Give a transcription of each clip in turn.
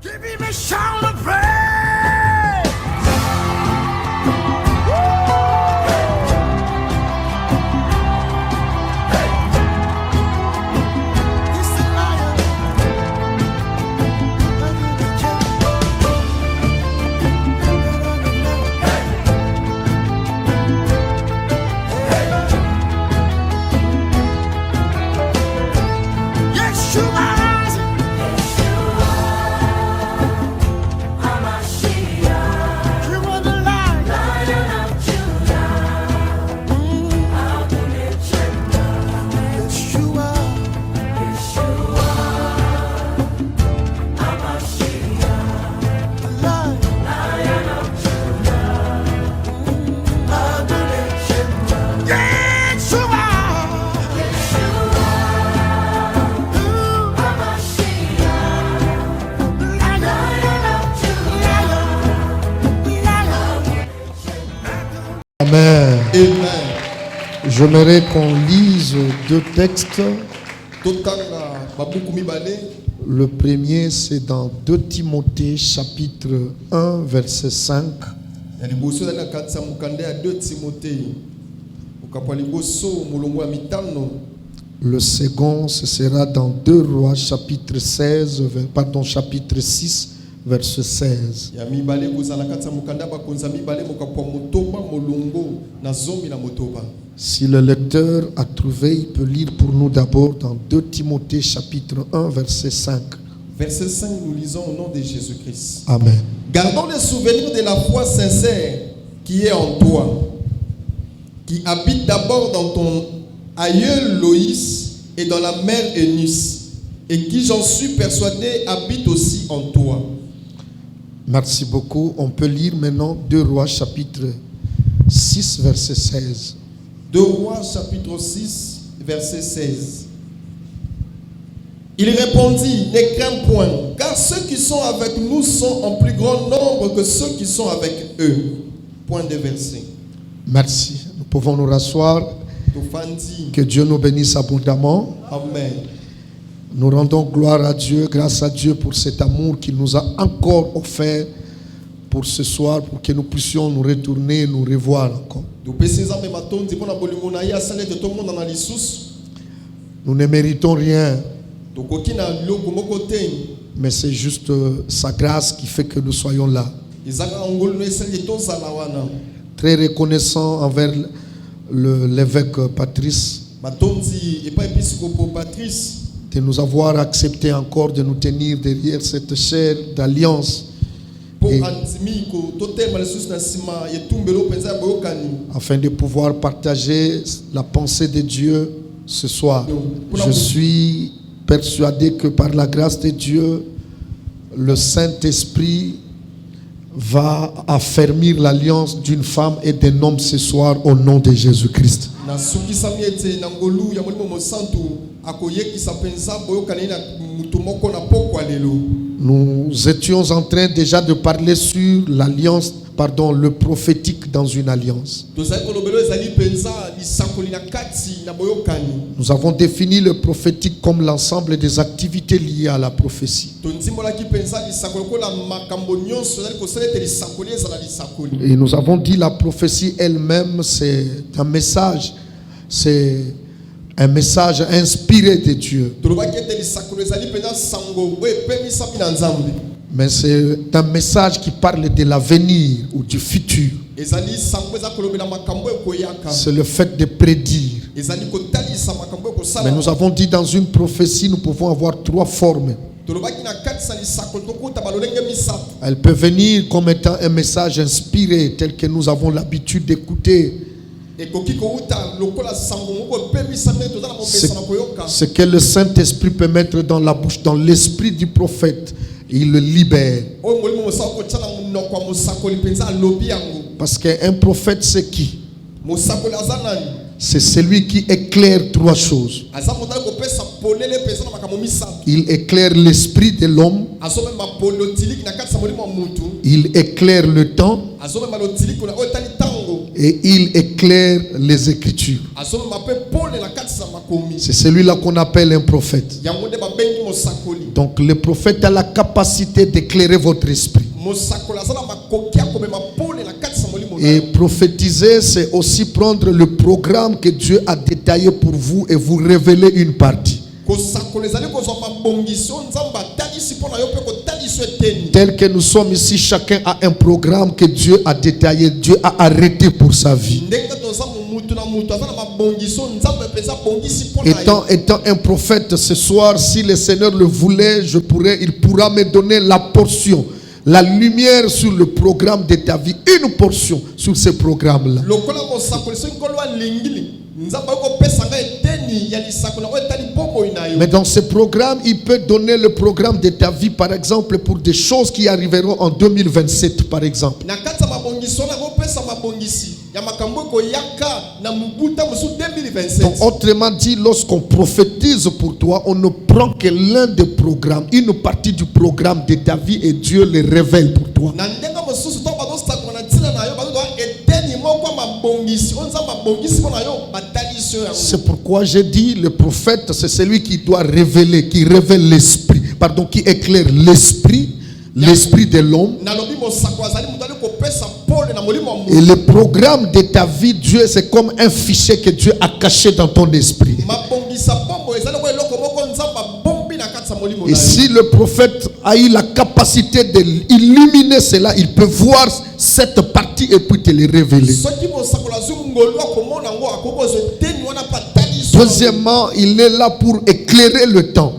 Give him a shout of praise. Amen. J'aimerais qu'on lise deux textes. Le premier, c'est dans 2 Timothée, chapitre 1, verset 5. Le second, ce sera dans 2 Rois, chapitre 6, verset 16. Si le lecteur a trouvé, il peut lire pour nous d'abord dans 2 Timothée chapitre 1, verset 5. Verset 5, nous lisons au nom de Jésus-Christ. Amen. Gardons le souvenir de la foi sincère qui est en toi, qui habite d'abord dans ton aïeul Loïs et dans la mère Eunice, et qui, j'en suis persuadé, habite aussi en toi. Merci beaucoup. On peut lire maintenant 2 Rois chapitre 6, verset 16. 2 Rois chapitre 6, verset 16. Il répondit, ne crains point, car ceux qui sont avec nous sont en plus grand nombre que ceux qui sont avec eux. Point de verset. Merci. Nous pouvons nous rasseoir. Que Dieu nous bénisse abondamment. Amen. Nous rendons gloire à Dieu, grâce à Dieu pour cet amour qu'il nous a encore offert pour ce soir, pour que nous puissions nous retourner, nous revoir encore. Nous ne méritons rien, mais c'est juste sa grâce qui fait que nous soyons là. Très reconnaissant envers l'évêque Patrice de nous avoir accepté encore de nous tenir derrière cette chaire d'alliance afin de pouvoir partager la pensée de Dieu ce soir. Je suis persuadé que par la grâce de Dieu, le Saint-Esprit va affermir l'alliance d'une femme et d'un homme ce soir au nom de Jésus-Christ. Nous étions en train déjà de parler sur l'alliance, le prophétique dans une alliance. Nous avons défini le prophétique comme l'ensemble des activités liées à la prophétie. Et nous avons dit la prophétie elle-même, c'est un message, inspiré de Dieu. Mais c'est un message qui parle de l'avenir ou du futur. C'est le fait de prédire. Mais nous avons dit dans une prophétie, nous pouvons avoir 3 formes. Elle peut venir comme étant un message inspiré tel que nous avons l'habitude d'écouter. Ce que le Saint-Esprit peut mettre dans la bouche, dans l'esprit du prophète, il le libère. Parce qu'un prophète, c'est qui? C'est celui qui éclaire 3 choses. Il éclaire l'esprit de l'homme. Il éclaire le temps. Et il éclaire les Écritures. C'est celui-là qu'on appelle un prophète. Donc le prophète a la capacité d'éclairer votre esprit. Et prophétiser, c'est aussi prendre le programme que Dieu a détaillé pour vous et vous révéler une partie. Tel que nous sommes ici, chacun a un programme que Dieu a détaillé, Dieu a arrêté pour sa vie. Étant un prophète ce soir, si le Seigneur le voulait, il pourra me donner la portion, la lumière sur le programme de ta vie, une portion sur ce programme-là. Mais dans ce programme, il peut donner le programme de ta vie, par exemple, pour des choses qui arriveront en 2027, par exemple. Donc, autrement dit, lorsqu'on prophétise pour toi, on ne prend que l'un des programmes, une partie du programme de ta vie, et Dieu le révèle pour toi. C'est pourquoi j'ai dit le prophète, c'est celui qui doit révéler, qui révèle l'esprit, pardon, qui éclaire l'esprit de l'homme. Et le programme de ta vie, Dieu, c'est comme un fichier que Dieu a caché dans ton esprit. Et si le prophète a eu la capacité d'illuminer cela, il peut voir cette partie et puis te le révéler. Deuxièmement, il est là pour éclairer le temps.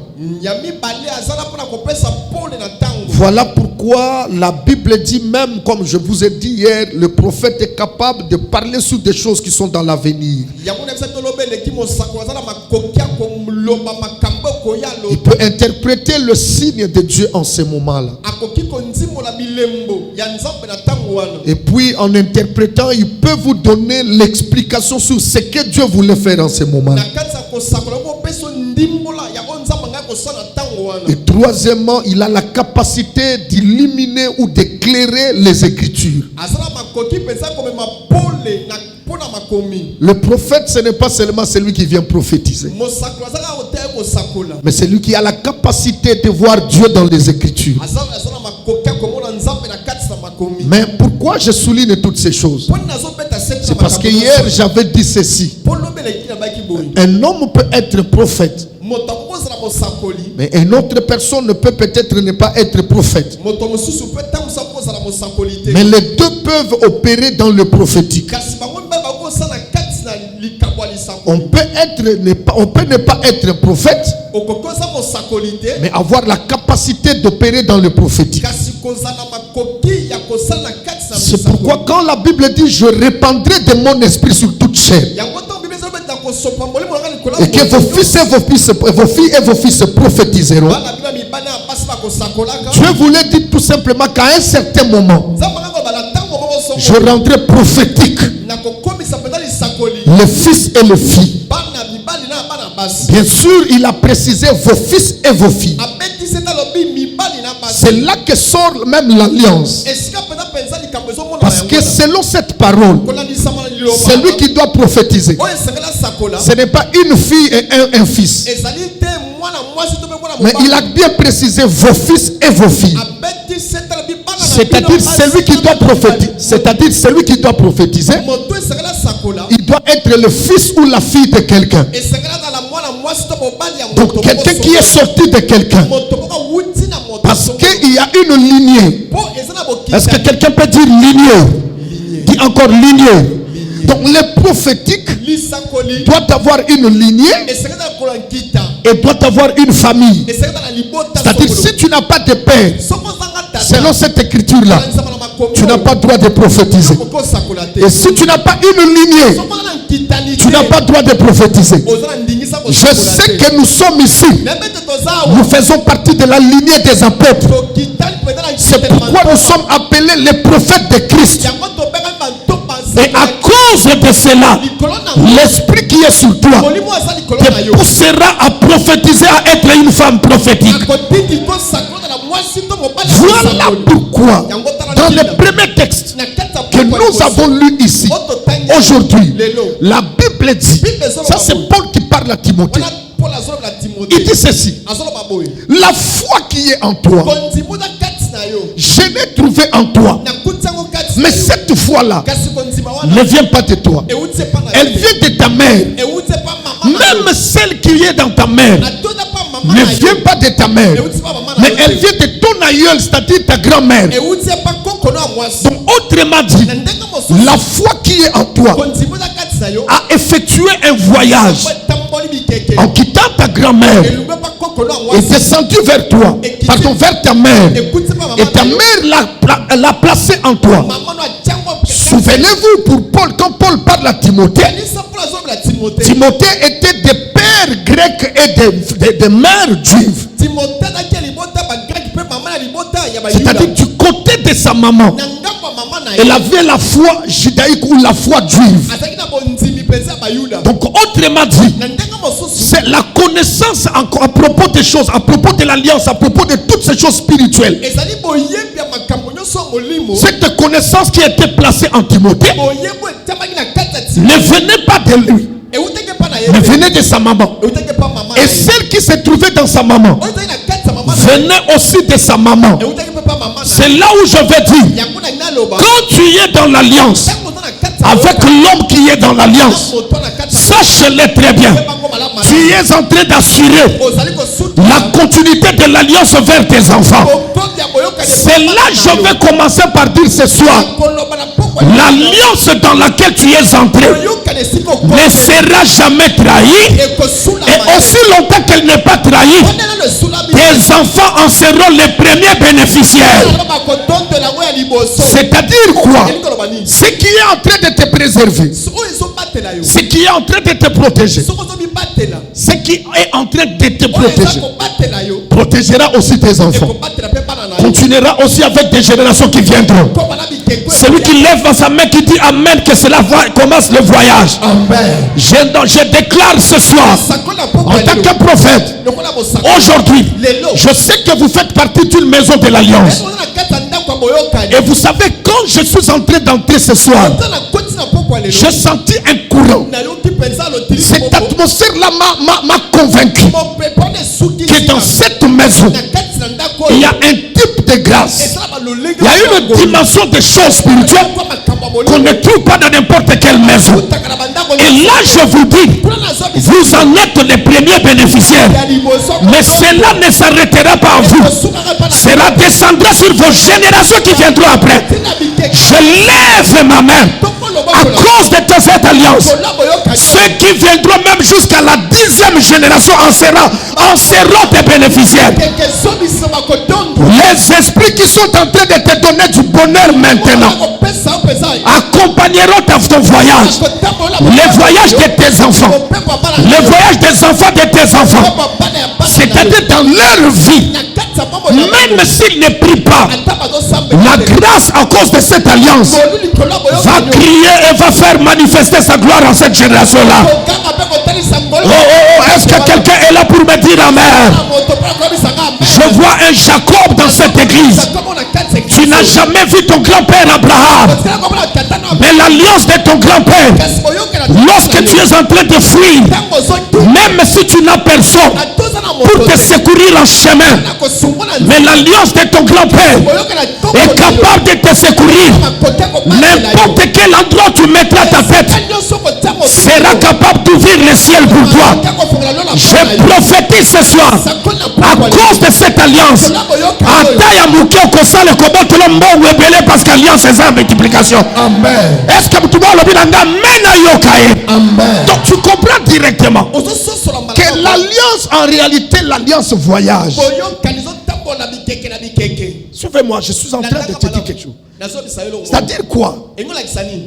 Voilà pourquoi la Bible dit, même comme je vous ai dit hier, le prophète est capable de parler sur des choses qui sont dans l'avenir. Il peut interpréter le signe de Dieu en ce moment-là. Et puis en interprétant, il peut vous donner l'explication sur ce que Dieu voulait faire en ce moment-là. Et troisièmement, il a la capacité d'illuminer ou d'éclairer les Écritures. Le prophète, ce n'est pas seulement celui qui vient prophétiser, mais celui qui a la capacité de voir Dieu dans les Écritures. Mais pourquoi je souligne toutes ces choses? C'est parce que hier j'avais dit ceci. Un homme peut être prophète, mais une autre personne ne peut peut-être ne pas être prophète. Mais les deux peuvent opérer dans le prophétique. On peut ne pas être un prophète, mais avoir la capacité d'opérer dans le prophétique. C'est pourquoi quand la Bible dit je répandrai de mon esprit sur toute chair, et que vos fils et vos filles et vos fils prophétiseront, Dieu voulait dire tout simplement qu'à un certain moment, je rendrai prophétique les fils et les filles. Bien sûr, il a précisé vos fils et vos filles. C'est là que sort même l'alliance. Parce que selon cette parole, celui qui doit prophétiser, ce n'est pas une fille et un fils. Mais il a bien précisé vos fils et vos filles. C'est-à-dire celui qui doit prophétiser, il doit être le fils ou la fille de quelqu'un. Donc quelqu'un qui est sorti de quelqu'un. Parce qu'il y a une lignée. Est-ce que quelqu'un peut dire lignée? Dis encore lignée. Donc le prophétique doit avoir une lignée et doit avoir une famille. C'est-à-dire si tu n'as pas de père, selon cette écriture-là, tu n'as pas le droit de prophétiser. Et si tu n'as pas une lignée, tu n'as pas le droit de prophétiser. Je sais que nous sommes ici. Nous faisons partie de la lignée des apôtres. C'est pourquoi nous sommes appelés les prophètes de Christ. Et à cause de cela, l'esprit qui est sur toi te poussera à prophétiser, à être une femme prophétique. Voilà pourquoi, dans le premier texte que nous avons lu ici, aujourd'hui, la Bible dit, ça c'est Paul qui parle à Timothée, Il dit ceci. La foi qui est en toi, je l'ai trouvée en toi. Mais cette foi-là ne vient pas de toi. Elle vient de ta mère. Même celle qui est dans ta mère ne vient pas de ta mère. Mais elle vient de ton aïeul, c'est-à-dire ta grand-mère. Donc autrement dit, la foi qui est en toi a effectué un voyage en quittant ta grand-mère et descendu vers toi, pardon, vers ta mère. Et ta mère l'a placé en toi. Souvenez-vous, pour Paul, quand Paul parle à Timothée, Timothée était des pères grecs et des mères juives. C'est-à-dire du côté de sa maman, elle avait la foi judaïque ou la foi juive. Donc autrement dit, c'est la connaissance à propos des choses, à propos de l'alliance, à propos de toutes ces choses spirituelles. Cette connaissance qui était placée en Timothée ne venait pas de lui, mais venait de sa maman. Et celle qui se trouvait dans sa maman venait aussi de sa maman. C'est là où je veux dire, quand tu es dans l'alliance avec l'homme qui est dans l'alliance, sache-le très bien, tu es en train d'assurer la continuité de l'alliance vers tes enfants. C'est là que je vais commencer par dire ce soir, l'alliance dans laquelle tu es entré ne sera jamais trahie, et aussi longtemps qu'elle n'est pas trahie, tes enfants en seront les premiers bénéficiaires. C'est-à-dire quoi? Ce qui est en train de te préserver, ce qui est en train de te protéger, ce qui est en train de te protéger, protégera aussi tes enfants, continuera aussi avec des générations qui viendront. Celui qui lève sa main qui dit Amen, que cela commence le voyage. Amen. Je déclare ce soir, en tant que prophète, aujourd'hui, je sais que vous faites partie d'une maison de l'alliance. Et vous savez, quand je suis en train d'entrer ce soir, j'ai senti un courant. Cette atmosphère-là m'a convaincu que dans cette maison, il y a un type de grâce. Il y a une dimension de choses spirituelles qu'on ne trouve pas dans n'importe quelle maison. Et là, je vous dis, vous en êtes les premiers bénéficiaires. Mais cela ne s'arrêtera pas en vous. Cela descendra sur vos générations qui viendront après. Je lève ma main à cause de cette alliance. Ceux qui viendront même jusqu'à la 10e génération en seront des bénéficiaires. Les esprits qui sont en train de te donner du bonheur maintenant accompagneront ton voyage, le voyage de tes enfants, le voyage des enfants de tes enfants. C'est-à-dire dans leur vie, même s'ils ne prient pas, la grâce à cause de cette alliance va crier et va faire manifester sa gloire en cette génération-là. Est-ce que quelqu'un est là pour me dire Amen? Je vois un Jacob dans cette église. Tu n'as jamais vu ton grand-père Abraham, mais l'alliance de ton grand-père, lorsque tu es en train de fuir, même si tu n'as personne pour te secourir en chemin, mais l'alliance de ton grand-père est capable de te secourir. N'importe quel endroit tu mettras ta tête sera capable d'ouvrir le ciel pour toi. Je prophétise ce soir, à cause de cette alliance, parce qu'alliance est en multiplication. Amen. Est-ce que tu vois le Amen. Donc tu comprends directement que l'alliance, en réalité, l'alliance voyage. Suivez-moi, je suis en train de te dire quelque chose. C'est-à-dire quoi?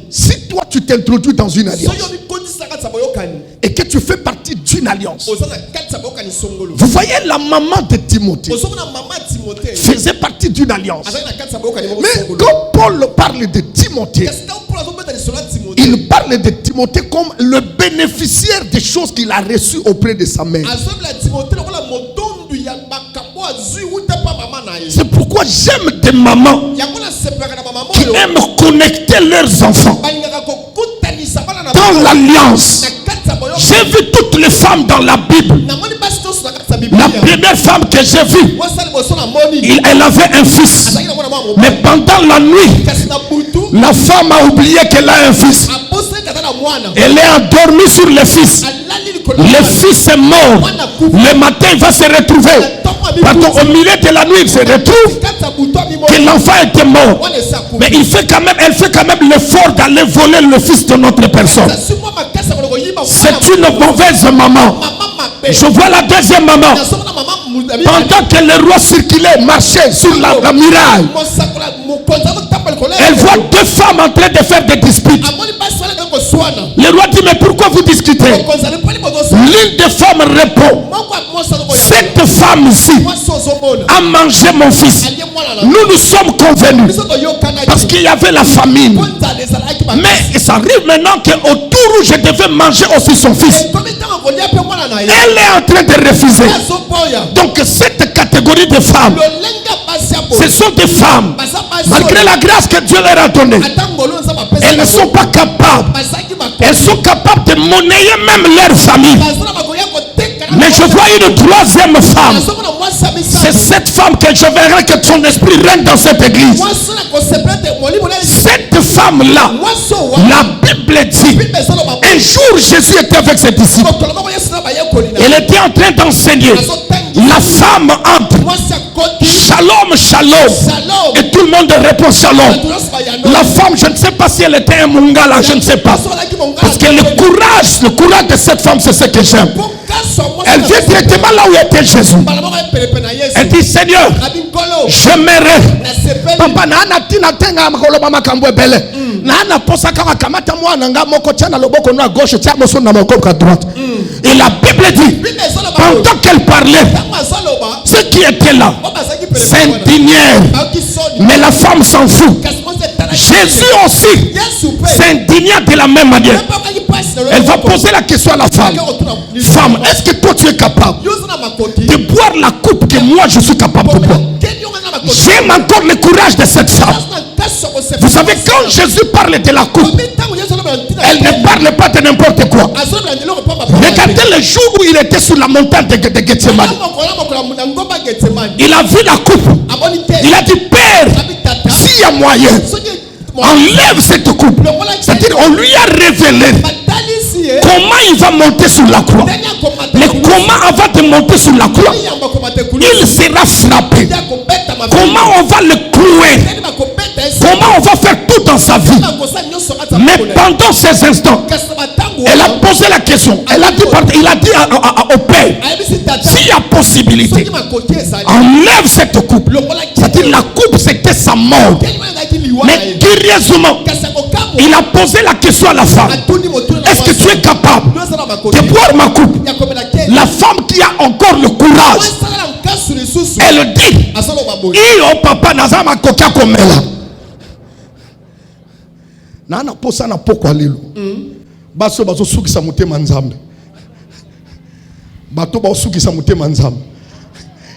Si toi tu t'introduis dans une alliance et que tu fais partie d'une alliance, vous voyez, la maman de Timothée faisait partie d'une alliance. Mais quand Paul parle de Timothée, il parle de Timothée comme le bénéficiaire des choses qu'il a reçues auprès de sa mère. C'est pourquoi j'aime des mamans qui aiment connecter leurs enfants dans l'alliance. J'ai vu toutes les femmes dans la Bible que j'ai vu, elle avait un fils. Mais pendant la nuit, la femme a oublié qu'elle a un fils. Elle est endormie sur le fils. Le fils est mort. Le matin, il va se retrouver. Pardon, au milieu de la nuit, il se retrouve que l'enfant était mort. Mais elle fait quand même l'effort d'aller voler le fils de notre personne. C'est une mauvaise maman. Je vois la deuxième maman. Pendant que le roi circulait, marchait sur la muraille, elle voit deux femmes en train de faire des disputes. Le roi dit, mais pourquoi vous discutez? L'une des femmes répond, cette femme-ci a mangé mon fils. Nous sommes convenus parce qu'il y avait la famine. Mais ça arrive maintenant qu'autour où je devais manger aussi son fils, elle est en train de refuser. Donc cette catégorie de femmes, ce sont des femmes, malgré la grâce que Dieu leur a donnée, elles ne sont pas capables. Elles sont capables de monnayer même leur famille. Mais je vois une troisième femme. C'est cette femme que je verrai que son esprit règne dans cette église. Cette femme-là, la Bible dit, un jour Jésus était avec ses disciples. Elle était en train d'enseigner. La femme entre. Shalom, shalom. Et tout le monde répond shalom. La femme, je ne sais pas si elle était un mungala, je ne sais pas. Parce que le courage de cette femme, c'est ce que j'aime. Elle vient directement là où était Jésus. Elle dit, Seigneur, j'aimerais. Papa, nana tina tenga makoloba makambo ebele. Nana posa kama kamata mwana nga moko tiana loboko na gauche tia moso na moko à droite. Et la Bible dit, pendant qu'elle parlait, ceux qui étaient là s'indignèrent. Mais la femme s'en fout. Jésus aussi s'indigna de la même manière. Elle va poser la question à la femme. Femme, est-ce que toi tu es capable de boire la coupe que moi je suis capable de boire? J'aime encore le courage de cette femme. Vous savez, quand Jésus parle de la coupe, elle ne parle pas de n'importe quoi. Regardez le jour où il était sur la montagne de Gethsemane. Il a vu la coupe. Il a dit, Père, s'il y a moyen, enlève cette coupe. C'est-à-dire, on lui a révélé comment il va monter sur la croix. Mais comment avant de monter sur la croix, il sera frappé. Comment on va le clouer. Comment on va faire tout dans sa vie. Mais pendant ces instants, elle a posé la question. Il a dit au Père, s'il y a possibilité, enlève cette coupe. C'est-à-dire la coupe c'était sa mort. Mais curieusement, il a posé la question à la femme. Est-ce que tu es capable de boire ma coupe? La femme qui a encore le courage, elle dit, Iyo papa nazama kokia komela. Nana posa na poko alilo. Baso baso suki sa mutema nzambe. Bato ba suki sa mutema nzambe.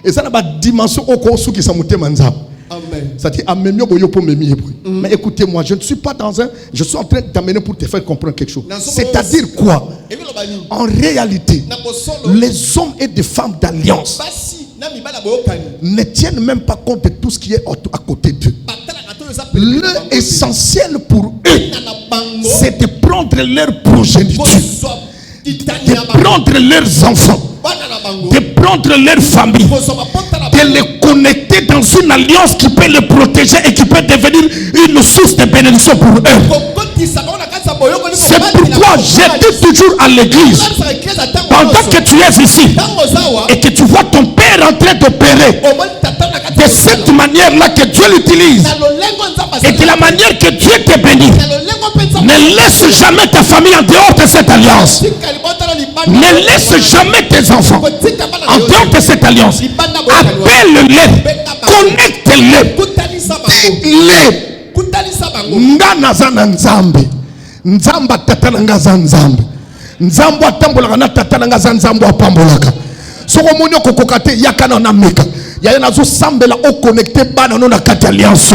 Et ça n'a pas dimension oko suki sa mutema nzambe. C'est-à-dire, mais écoutez-moi, je ne suis pas je suis en train d'amener pour te faire comprendre quelque chose. C'est-à-dire quoi? En réalité, les hommes et des femmes d'alliance ne tiennent même pas compte de tout ce qui est à côté d'eux. L'essentiel pour eux, c'est de prendre leur progéniture, de prendre leurs enfants, de prendre leur famille, de les connecter dans une alliance qui peut les protéger et qui peut devenir une source de bénédiction pour eux. C'est pourquoi j'étais toujours à l'église. Pendant que tu es ici et que tu vois ton père en train d'opérer de cette manière-là que Dieu l'utilise et de la manière que Dieu te bénit, ne laisse jamais ta famille en dehors de cette alliance. Ne laisse jamais tes enfants en dehors de cette alliance. Appelle-les, connecte-les, dis-les. Ngana zana nzambe, nzamba tata nanga nzambe, nzambo atambolaka na tata nanga nzambo apambolaka. Soko monyo kokokate yakana na meka. Ya na zo sambela o connecter bana no na kati alliance.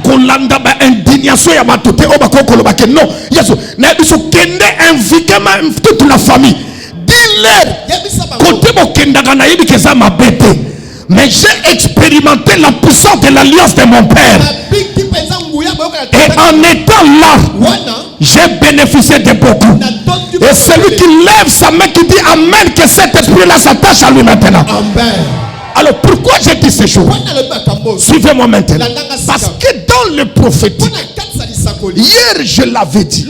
Kolanda ba indignation ya matote o bakokolo bake non. Yeso na biso kende inviter toute la famille. dis-leur, côté Bokendaka naïbi que ça m'a bêté. Mais j'ai expérimenté la puissance de l'alliance de mon père. Et en étant là, j'ai bénéficié de beaucoup. Et celui qui lève sa main qui dit Amen, que cet esprit-là s'attache à lui maintenant. Amen. Alors pourquoi j'ai dit ces choses? Suivez-moi maintenant. Parce que dans le prophétique, hier je l'avais dit,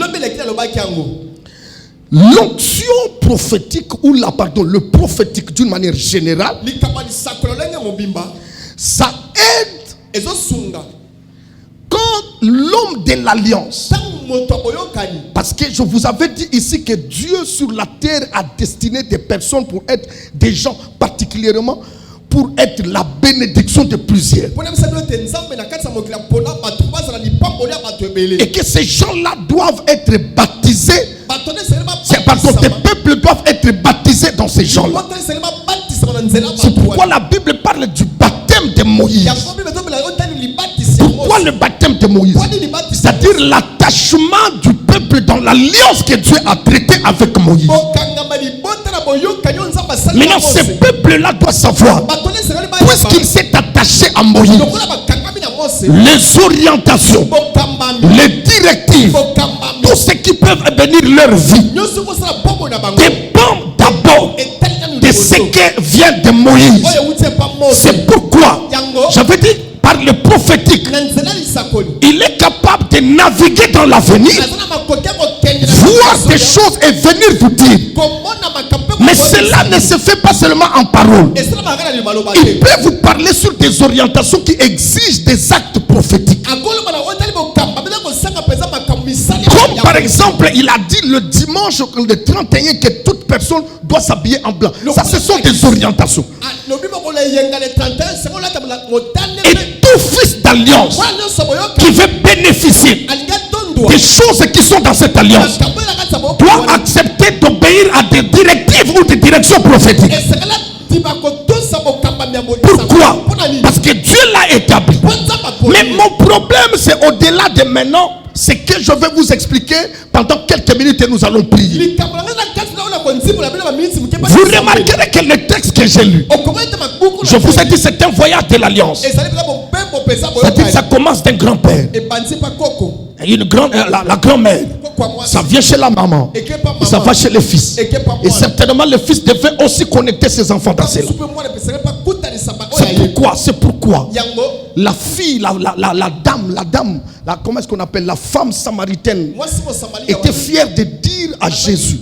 l'onction prophétique ou le prophétique d'une manière générale, ça aide quand l'homme de l'alliance. Parce que je vous avais dit ici que Dieu sur la terre a destiné des personnes pour être des gens particulièrement pour être la bénédiction de plusieurs. Et que ces gens-là doivent être baptisés. Des peuples doivent être baptisés dans ces gens-là. C'est pourquoi la Bible parle du baptême de Moïse. Pourquoi le baptême de Moïse? C'est-à-dire l'attachement du peuple dans l'alliance que Dieu a traité avec Moïse. Maintenant, ce peuple-là doit savoir, puisqu'il s'est attaché à Moïse, les orientations, les directives, tout ce qui peut venir leur vie dépend d'abord de ce qui vient de Moïse. C'est pourquoi j'avais dit par le prophétique, il est capable de naviguer dans l'avenir, voir des choses et venir vous dire. Mais cela ne se fait pas seulement en parole. Il peut vous parler sur des orientations qui exigent des actes prophétiques. Comme par exemple, il a dit le dimanche, le 31, que toute personne doit s'habiller en blanc. Ça, ce sont des orientations. Et tout fils d'alliance qui veut bénéficier des choses qui sont dans cette alliance doit accepter d'obéir à des directives ou des directions prophétiques. Pourquoi? Parce que Dieu l'a établi. Mais mon problème, c'est au-delà de maintenant. C'est que je vais vous expliquer pendant quelques minutes et nous allons prier. Vous remarquerez que le texte que j'ai lu, je vous ai dit, c'est un voyage de l'alliance. C'est-à-dire que ça commence d'un grand-père. La grand-mère, ça vient chez la maman, et ça va chez le fils. Et certainement le fils devait aussi connecter ses enfants dans cela. C'est pourquoi la fille, la dame, comment est-ce qu'on appelle, la femme samaritaine était fière de dire à Jésus,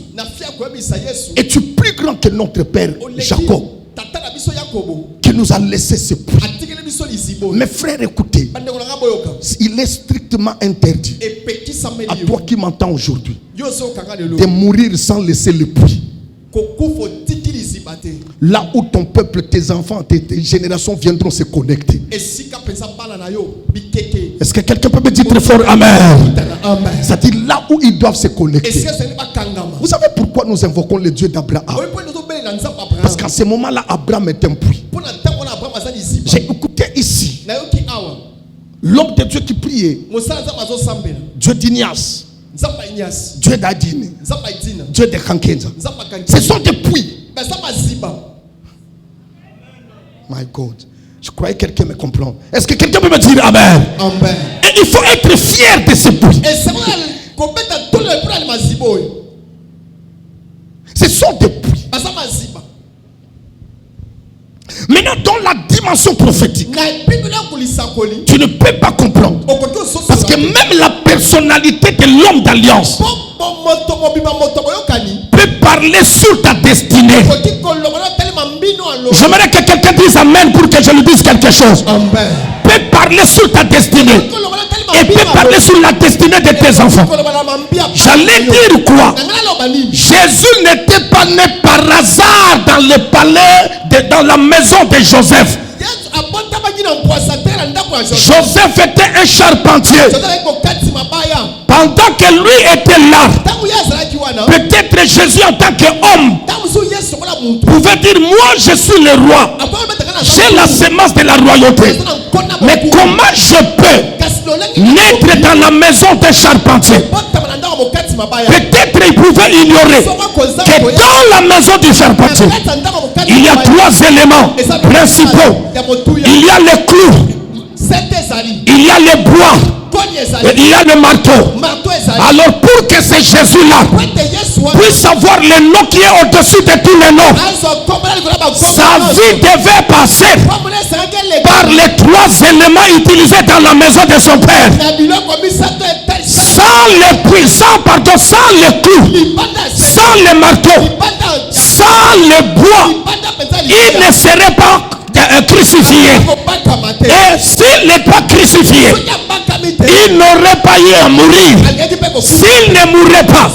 es-tu plus grand que notre père Jacob, qui nous a laissé ce puits? Mes frères, écoutez, il est strictement interdit à toi qui m'entends aujourd'hui de mourir sans laisser le puits. Là où ton peuple, tes enfants, tes générations viendront se connecter. Est-ce que quelqu'un peut me dire très fort Amen? C'est-à-dire là où ils doivent se connecter. Vous savez pourquoi nous invoquons le Dieu d'Abraham? Parce qu'en ce moment-là, Abraham est un puits. J'ai écouté ici l'homme de Dieu qui priait, Dieu d'Ignace, Dieu d'Adine, Dieu de Kankenza. Ce sont des puits. My God. Je croyais que quelqu'un me comprend. Est-ce que quelqu'un peut me dire Amen? Amen. Et il faut être fier de ce puits. Ce sont des puits. Maintenant, dans la dimension prophétique, tu ne peux pas comprendre. Parce que même la personnalité de l'homme d'alliance peut parler sur ta destinée. J'aimerais que quelqu'un dise Amen pour que je lui dise quelque chose. Amen. Peut parler sur ta destinée. Et peut parler sur la destinée de tes enfants. J'allais dire quoi? Jésus n'était pas né par hasard dans le palais, dans la maison de Joseph. Joseph était un charpentier. Pendant que lui était là, peut-être Jésus en tant qu'homme pouvait dire moi je suis le roi, j'ai la sémence de la royauté, mais comment je peux naître dans la maison d'un charpentier? Peut-être il pouvait ignorer que dans la maison du charpentier, il y a 3 éléments principaux. Il y a les clous, il y a les bois, et il y a le marteau. Alors pour que ce Jésus-là puisse avoir le nom qui est au-dessus de tous les noms, sa vie devait passer par les 3 éléments utilisés dans la maison de son père. Sans les puissants, sans les clous, sans les marteaux, sans le bois, il ne serait pas crucifié. Et s'il n'est pas crucifié, il n'aurait pas eu à mourir. S'il ne mourrait pas,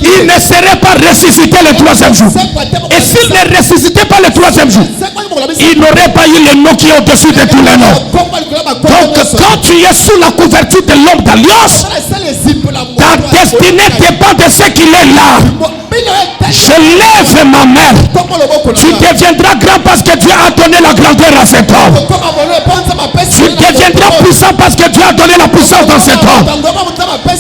il ne serait pas ressuscité le 3e jour. Et s'il ne ressuscitait pas le 3e jour, il n'aurait pas eu le nom qui est au-dessus de tous les noms. Donc quand tu es sous la couverture de l'homme d'alliance, ta destinée dépend de ce qu'il est là. Je lève ma main. Tu deviendras grand parce que Dieu a donné la grandeur à cet homme. Tu deviendras puissant parce que Dieu a donné la puissance dans cet homme.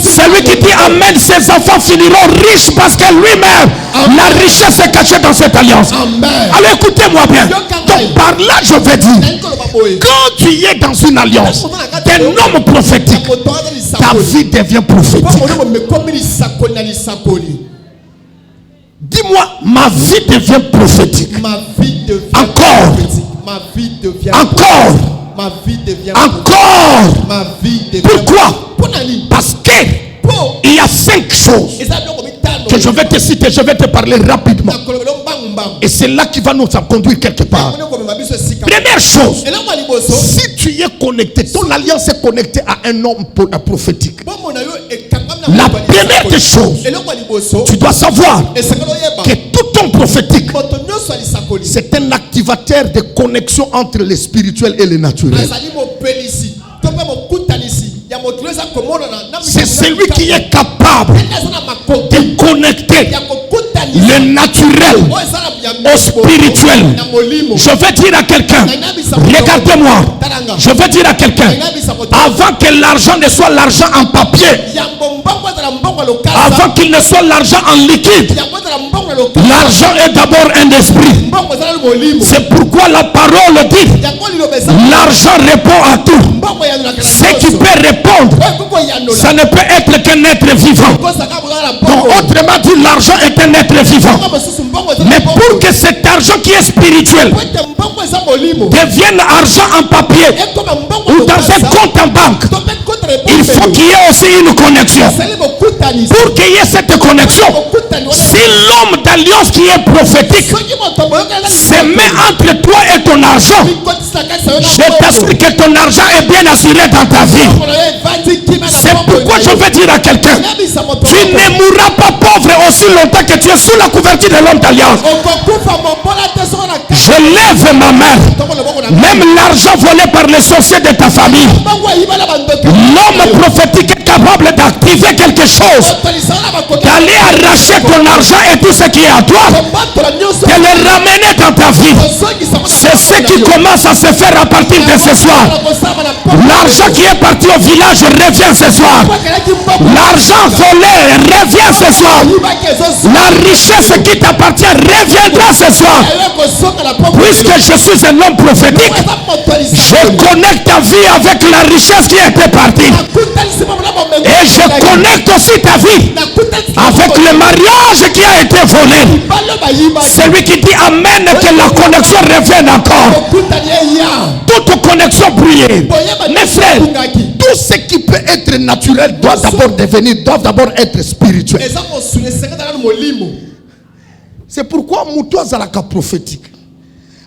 Celui qui dit Amen, ses enfants finiront riches parce que lui-même, la richesse est cachée dans cette alliance. Alors écoutez-moi bien. Donc par là, je veux dire, quand tu es dans une alliance d'un homme prophétique, ta vie devient prophétique. Dis-moi, ma vie devient prophétique. Encore. Encore. Encore. Pourquoi? Parce que il y a 5 choses que je vais te citer, je vais te parler rapidement. Et c'est là qui va nous conduire quelque part. Première chose, si tu es connecté, ton alliance est connectée à un homme prophétique. La première des choses, tu dois savoir que tout homme prophétique, c'est un activateur de connexion entre le spirituel et le naturel. C'est celui qui est capable de connecter le naturel au spirituel. Je vais dire à quelqu'un, regardez-moi, je vais dire à quelqu'un, avant que l'argent ne soit l'argent en papier, avant qu'il ne soit l'argent en liquide, l'argent est d'abord un esprit. C'est pourquoi la parole dit, l'argent répond à tout. Ce qui peut répondre, ça ne peut être qu'un être vivant. Donc autrement dit, l'argent est un être vivant. Mais pour que cet argent qui est spirituel devienne argent en papier ou dans un compte en banque, il faut qu'il y ait aussi une connexion. Pour qu'il y ait cette connexion, si l'homme d'alliance qui est prophétique se met entre toi et ton argent, je t'assure que ton argent est bien assuré dans ta vie. C'est pourquoi je veux dire à quelqu'un, tu ne mourras pas pauvre aussi longtemps que tu es sous la couverture de l'homme d'alliance. Je lève ma main. Même l'argent volé par les sorciers de ta famille, l'homme prophétique est capable d'activer quelque chose, d'aller arracher ton argent et tout ce qui est à toi, de le ramener dans ta vie. C'est ce qui commence à se faire à partir de ce soir. L'argent qui est parti au village revient ce soir. L'argent volé revient ce soir. La richesse qui t'appartient reviendra ce soir. Puisque je suis un homme prophétique, je connecte ta vie avec la richesse qui était partie. Et je connecte aussi ta vie avec le mariage qui a été volé. Celui qui dit Amen, que la connexion revienne encore. Toute connexion brûlée. Mes frères, tout ce qui peut être naturel doit d'abord être spirituel. C'est pourquoi Moutoua Zalaka prophétique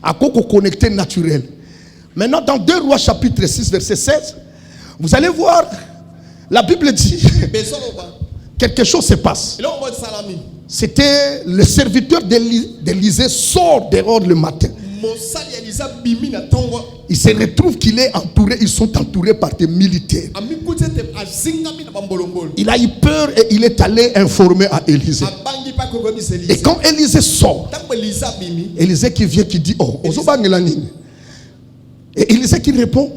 a connecté naturel. Maintenant, dans 2 Rois chapitre 6 verset 16, vous allez voir, la Bible dit quelque chose se passe. C'était le serviteur d'Élisée sort dehors le matin. Il se retrouve qu'il est entouré, ils sont entourés par des militaires. Il a eu peur et il est allé informer à Élisée. Et quand Élisée sort, Élisée qui vient qui dit oh, et Élisée qui répond,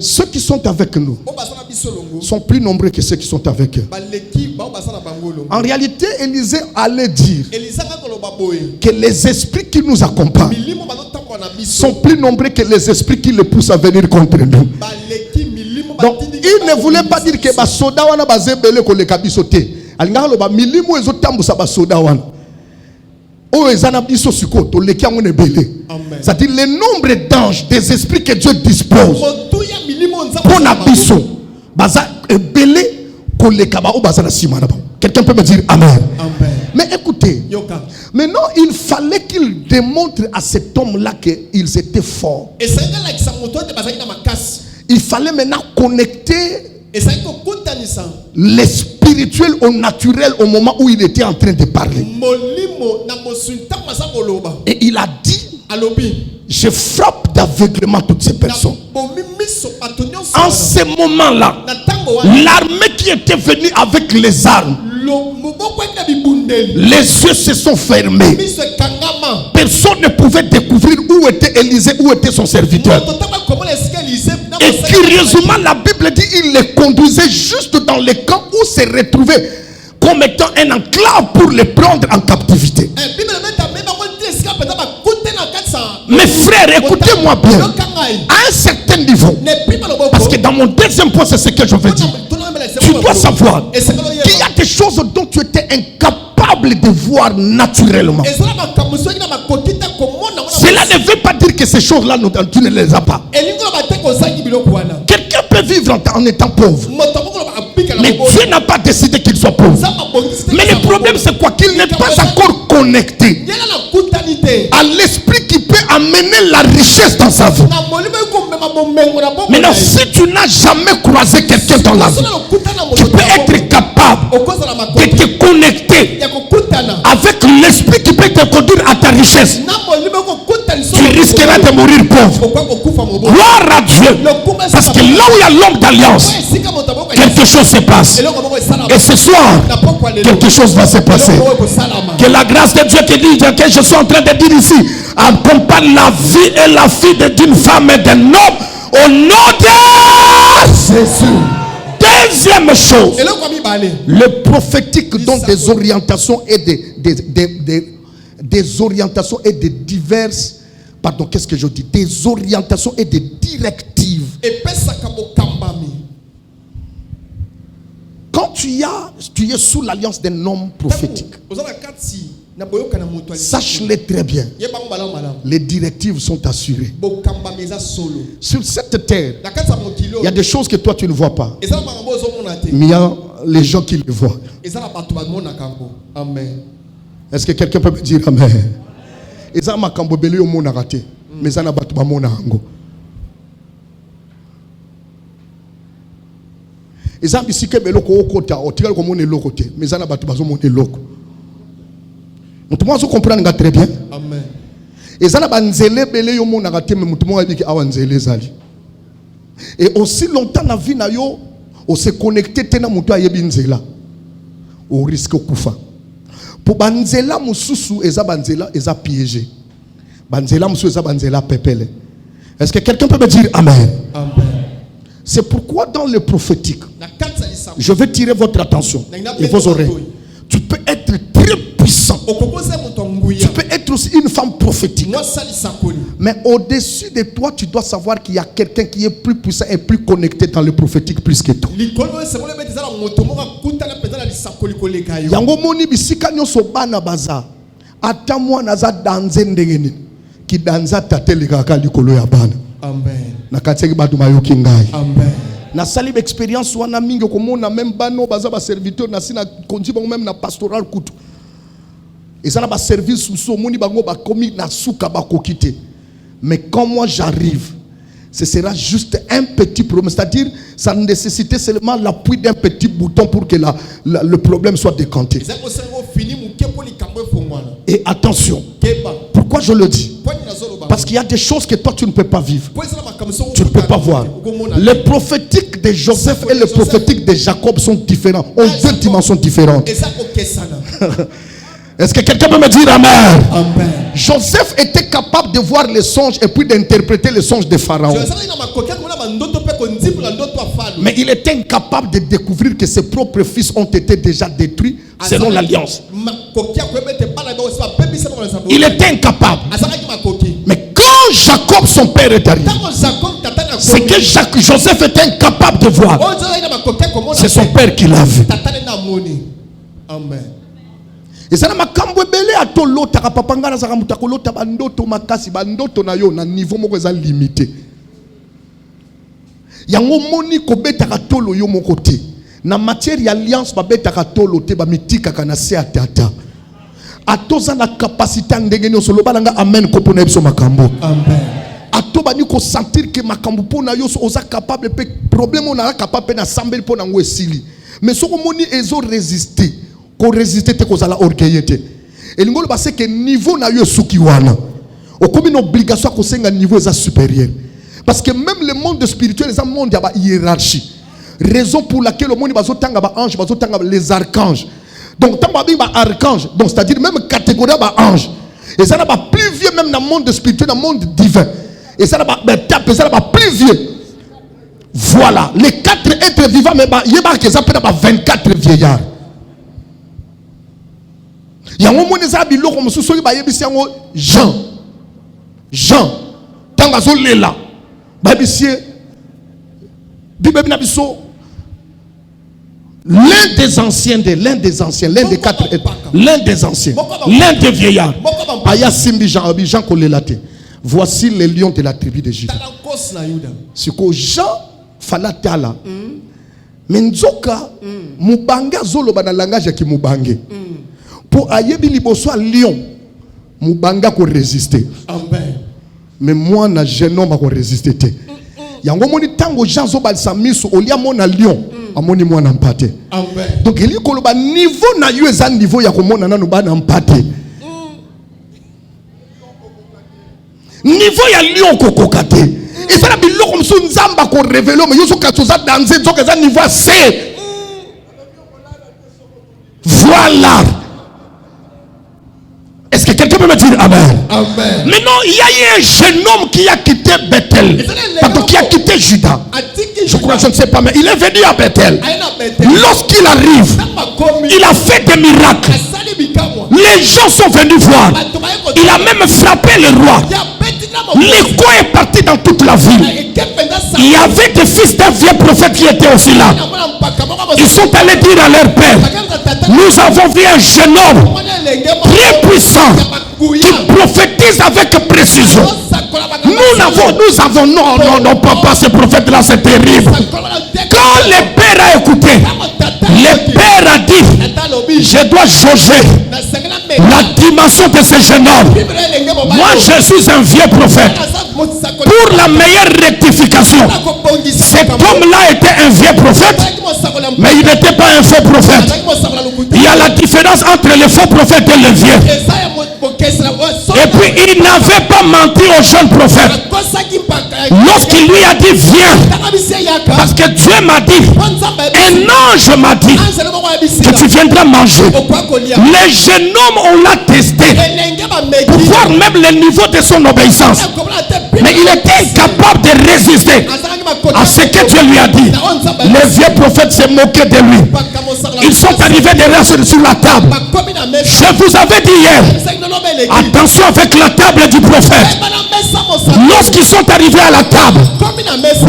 ceux qui sont avec nous sont plus nombreux que ceux qui sont avec eux. En réalité, Élisée allait dire que les esprits qui nous accompagnent sont plus nombreux que les esprits qui les poussent à venir contre nous. Donc, il ne voulait pas dire que les soldats wana bazebele ko le kabisote. Alingaka loba milimo ezotambusa ba soldats wana. O ezana biso siko to leki yango nebele. C'est-à-dire le nombre d'anges, des esprits que Dieu dispose pour na biso baza ebele ko leka ba o bazana simana ba. Quelqu'un peut me dire amen. Mais écoutez, maintenant il fallait qu'il démontre à cet homme-là qu'ils étaient forts. Il fallait maintenant connecter le spirituel au naturel au moment où il était en train de parler. Et il a dit, je frappe d'aveuglement toutes ces personnes. En ce moment-là, l'armée qui était venue avec les armes, les yeux se sont fermés. Personne ne pouvait découvrir où était Élisée, où était son serviteur. Et curieusement, la Bible dit qu'il les conduisait juste dans le camp où se retrouvait comme étant un enclave pour les prendre en captivité. Mes frères, écoutez-moi bien. À un certain niveau, parce que dans mon deuxième point, c'est ce que je veux dire. Tu dois savoir qu'il y a des choses dont tu étais incapable de voir naturellement. Cela ne veut pas dire que ces choses-là, tu ne les as pas. Quelqu'un peut vivre en étant pauvre, mais Dieu n'a pas décidé qu'il soit pauvre. Mais le problème, c'est quoi? Qu'il n'est pas encore connecté à l'esprit qui peut amener la richesse dans sa vie. Maintenant, si tu n'as jamais croisé quelqu'un dans la vie, tu peux être capable de te connecter avec l'esprit qui peut te conduire à ta richesse. Tu risqueras de mourir pauvre. Gloire à Dieu. Parce que là où il y a l'homme d'alliance, quelque chose se passe. Et ce soir, quelque chose va se passer. Que la grâce de Dieu que je suis en train de dire ici accompagne la vie et la fille d'une femme et d'un homme au nom de Jésus. Deuxième chose, le prophétique donne des orientations et des orientations et des diverses. Pardon, qu'est-ce que je dis? Des orientations et des directives. Quand tu es sous l'alliance d'un homme prophétique, sache-le très bien. Les directives sont assurées. Sur cette terre, il y a des choses que toi tu ne vois pas. Mais il y a les gens qui le voient. Est-ce que quelqu'un peut me dire amen? Vous comprenez très bien. Amen. Et aussi longtemps na vie na yo, on se connecté tena mutu ayebi nzela. Au risque kufa. Pour banzela mususu eza banzela eza piégé. Banzela mususu eza banzela pepele. Est-ce que quelqu'un peut me dire amen? Amen. C'est pourquoi dans le prophétique, je vais tirer votre attention et vos oreilles. Tu peux être très puissant. Tu peux être aussi une femme prophétique. Mais au-dessus de toi, tu dois savoir qu'il y a quelqu'un qui est plus puissant et plus connecté dans le prophétique plus que toi. Yango moni bisika nyoso bana baza. Ata mwa naza danze ndengeni. Ki danza tateleka ka likolo ya bana. Amen. Nakateki batu mayoki ngai. Amen. Na sali expérience wana mingi komona même bano baza ba serviteur na sina konzi bango même na pastoral kutu. Et ça na ba service sous moni bango ba komi na suka ba kokite. Mais quand moi j'arrive, ce sera juste un petit problème, c'est-à-dire ça nécessitait seulement l'appui d'un petit bouton pour que le problème soit décanté. Et attention, pourquoi je le dis? Parce qu'il y a des choses que toi tu ne peux pas vivre. Tu ne peux pas voir. Le prophétique de Joseph et le prophétique de Jacob sont différents, ont deux dimensions différentes. Est-ce que quelqu'un peut me dire amen? Amen. Joseph était capable de voir les songes et puis d'interpréter les songes de Pharaon. Mais il était incapable de découvrir que ses propres fils ont été déjà détruits selon l'alliance. Il était incapable. Mais quand Jacob, son père, est arrivé, c'est que Joseph était incapable de voir. C'est son père qui l'a vu. Amen. Et ça n'a pas kambwebele atolo takapapanga na zakamutako lota bandoto makasi bandoto na yo na niveau moko eza limité. Yango moni ko betaka tolo yo moko te. Na matière alliance ba betaka tolo te ba mitika kana se atata. Atoza na capacité ndenge nyonso loba nanga amen ko pona biso makambo. Amen. Atoba ni ko sentir que makambo pona yo oza capable pe problème on a capable na sambel pona ngo esili. Mais soko moni ezo résister. Qu'on résiste te kozala orgueillete. Et l'ingolo ba c'est que niveau na yo suki wana. O comme une obligation ko senga niveau eza supérieur. Parce que même le monde spirituel est un monde ya ba hiérarchie. Raison pour laquelle le monde bazo tanga ba ange, bazo tanga les archanges. Donc tant ba archange, donc c'est-à-dire même catégorie ba ange. Et ça n'a pas plus vieux même dans le monde spirituel, dans le monde divin. Et ça n'a pas plus vieux. Voilà, les 4 êtres vivants mais ba yeba que ça peut ba 24 vieillards. Yango moneza biloko mususu yi bayebisi yango Jean tanga zo lela babisi Bible na biso l'un des anciens l'un des 4 êtres, l'un des anciens, l'un des vieillards aya simbi Jean kolelate. Voici les lions de la tribu de Juda. Siko Jean falatala menzoka mubanga zolo bana langage ki mubange. Pour ayebi liboso lion mubanga ko résister. Amen. Mais moi na jeune homme ko résister te. Yango moni tango Jean zo balsa miso olia mona lion amoni moi na mpate. Amen. Donc eli koloba niveau na yo eza niveau ya komona nanu ba na mpate. Niveau ya lion ko kokate. Et ça la biloko mso nzamba ko révéler mais yo so katsoza danser zo eza niveau C. Voilà. Est-ce que quelqu'un peut me dire Amen? Amen. Maintenant, il y a eu un jeune homme qui a quitté Bethel. Pardon, qui a quitté Juda. Je crois, je ne sais pas, mais il est venu à Bethel. Lorsqu'il arrive, il a fait des miracles. Les gens sont venus voir. Il a même frappé le roi. L'écho est parti dans toute la ville. Il y avait des fils d'un vieux prophète qui étaient aussi là. Ils sont allés dire à leur père, nous avons vu un jeune homme très puissant qui prophétise avec précision. Nous avons, non, papa, ce prophète-là, c'est terrible. Quand le père a écouté, le père a dit, je dois jauger la dimension de ce jeune homme. Moi, je suis un vieux prophète. Pour la meilleure rectification, cet homme-là était un vieux prophète, mais il n'était pas un faux prophète. Il y a la différence entre les faux prophètes et les vieux. Et puis il n'avait pas menti au jeune prophète. Lorsqu'il lui a dit viens, parce que Dieu m'a dit, un ange m'a dit que tu viendras manger. Les jeunes hommes, on l'a testé pour voir même le niveau de son obéissance. Mais il était incapable de résister à ce que Dieu lui a dit. Les vieux prophètes se moquaient de lui. Ils sont arrivés derrière sur la table. Je vous avais dit hier, attention avec la table du prophète. Lorsqu'ils sont arrivés à la table,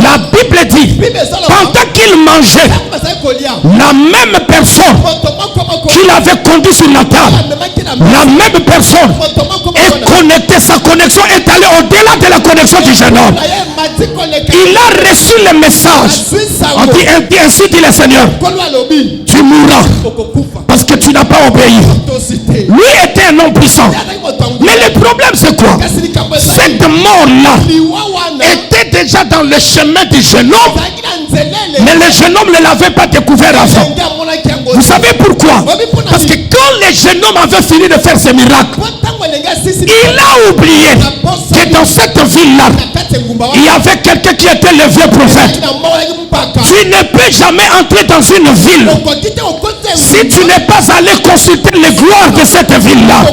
la Bible dit, pendant qu'ils mangeaient, la même personne qui l'avait conduit sur la table, la même personne est connectée, sa connexion est allée au-delà de la connexion du jeune homme. Il a reçu le message. On dit ainsi dit le Seigneur, tu mourras parce que tu n'as pas obéi. Lui était un homme puissant. Mais le problème c'est quoi? Cette mort-là était déjà dans le chemin du jeune homme, mais le jeune homme ne l'avait pas découvert avant. Vous savez pourquoi? Parce que quand le jeune homme avait fini de faire ses miracles, il a oublié que dans cette ville-là, il y avait quelqu'un qui était le vieux prophète. Tu ne peux jamais entrer dans une ville si tu n'es pas allé consulter les gloires de cette ville-là.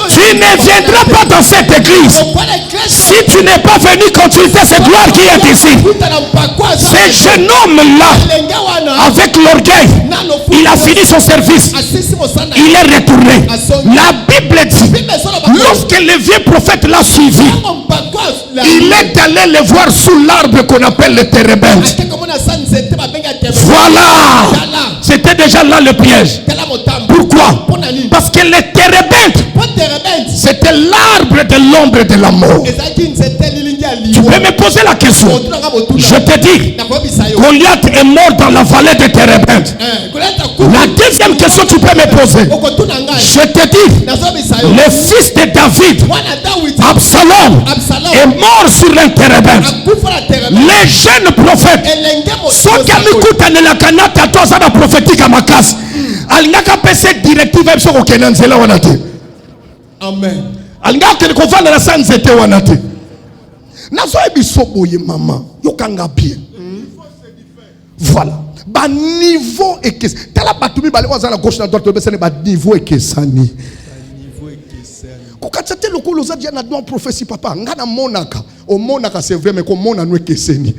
Tu ne viendras pas dans cette église si tu n'es pas venu consulter cette gloire qui est ici. Ce jeune homme-là, avec l'orgueil, il a fini son service. Il est retourné. La Bible dit, lorsque le vieux prophète l'a suivi, il est allé le voir sous l'arbre qu'on appelle le térébinthe. Voilà. C'était déjà là le piège. Pourquoi? Parce que le térébinthe, c'était l'arbre de l'ombre de la mort. Tu peux me poser la question. Je te dis, Goliath est mort dans la vallée de térébinthe. La deuxième question que tu peux me poser, je te dis, le fils de David, Absalom, est mort sur un térébinthe. Les jeunes prophètes, ceux qui ont écouté la canata, toi ça va prophétique à ma casse. Alingaka pese directive sur aucun nzela wanate. Amen. Alingaka ko vanda la sanzete wanate. Nazo ebisoboye maman, yokanga bien. Voilà. Ba niveau et tala batumi bale wazala gauche na droite besene ba niveau et kesani. Kokatete lokolo za dia na don prophétie papa ngana monaka. O monaka c'est vrai mais ko mona no keseni.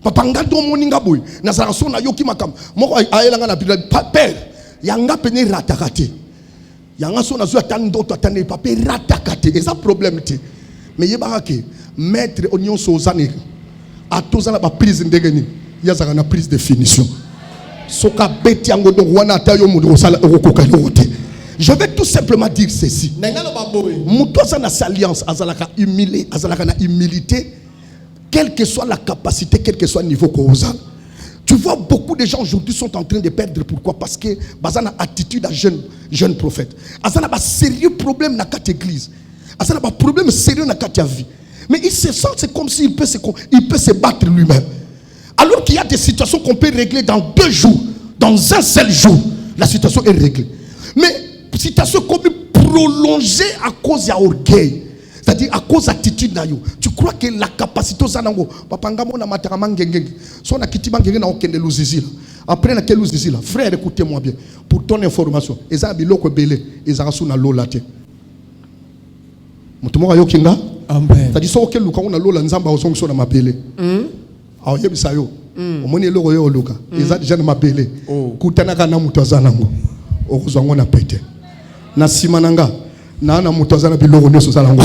Papa ngado moninga boy na sanso na yoki makam moko ayelanga na bila père yanga pene ratakate yanga so na zo atande d'autres atande papa ratakate et ça problème te mais yebaka ke maître onion sozane atozana ba prise ndegeni yazaka na prise de finition soka beti yango donc wana tayo mundo sala okoka yote. Je vais tout simplement dire ceci. Muto za na alliance azalaka humilé azalaka na humilité. Quelle que soit la capacité, quel que soit le niveau qu'on a. Tu vois, beaucoup de gens aujourd'hui sont en train de perdre. Pourquoi? Parce que bazana attitude à jeune prophète. Azana ba sérieux problème dans cette église. Azana ba problème sérieux dans cette vie. Mais il se sent c'est comme s'il peut se battre lui-même. Alors qu'il y a des situations qu'on peut régler dans 2 jours, dans un seul jour, la situation est réglée. Mais situation comme prolongée à cause de l'orgueil. C'est-à-dire à cause d'attitude na yo. Tu crois que la capacité aux anango papa ngamo na matarama ngengenge. So na kitiba ngenge na okende luzizila. Après na kelu luzizila. Frère écoutez-moi bien. Pour ton information, eza biloko belé, eza rasu na lola te. Mutumo yo kinga? Amen. C'est-à-dire so okelu ka na lola nzamba osongso na mabele. Awo yebisa yo. Omoni eloko yo luka. Eza déjà na mabele. Kutana kana mutu azanango. Okozwango na pete. Na simananga. Nana mutazana biloko nyoso sala ngo.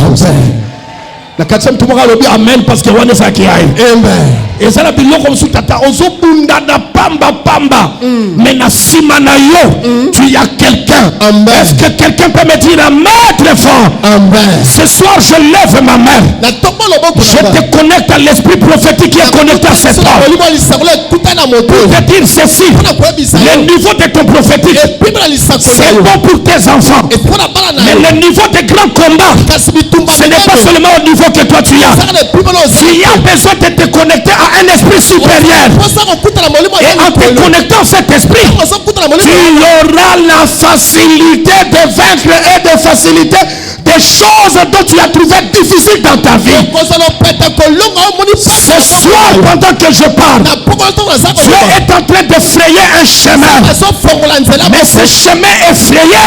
Na katia mtu moko alobi amen parce que wana sa ki ai. Amen. Et ça la biloko msu tata ozobunda na pamba. Mais na sima na yo, tu y a quelqu'un. Est-ce que quelqu'un peut me dire amen très fort? Amen. Ce soir je lève ma main. Je te connecte à l'esprit prophétique qui est connecté à cette homme. Pour te dire ceci, le niveau de ton prophétique, c'est bon pour tes enfants. Mais le niveau des grands combats, ce n'est pas seulement au niveau que toi tu as. Tu as besoin de te connecter à un esprit supérieur. Et en te connectant à cet esprit, tu auras la facilité de vaincre et de faciliter des choses dont tu as trouvé difficiles dans ta vie. Ce soir, pendant que je parle, Dieu est en train de frayer un chemin. Mais ce chemin est frayé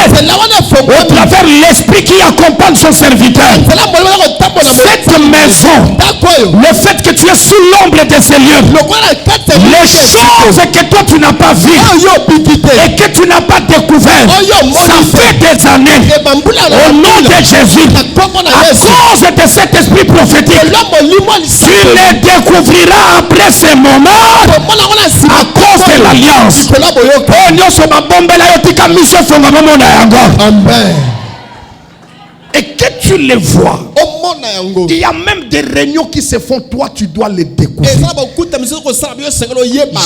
au travers l'esprit qui accompagne son serviteur. Cette maison, le fait que tu es sous l'ombre de ces lieux, les choses que toi tu n'as pas vues et que tu n'as pas découvert, ça fait des années. Au nom de Jésus, à cause de cet esprit prophétique, tu les découvriras après ces moments à cause de l'alliance. Amen. Et que tu les vois, il y a même des réunions qui se font, toi tu dois les découvrir.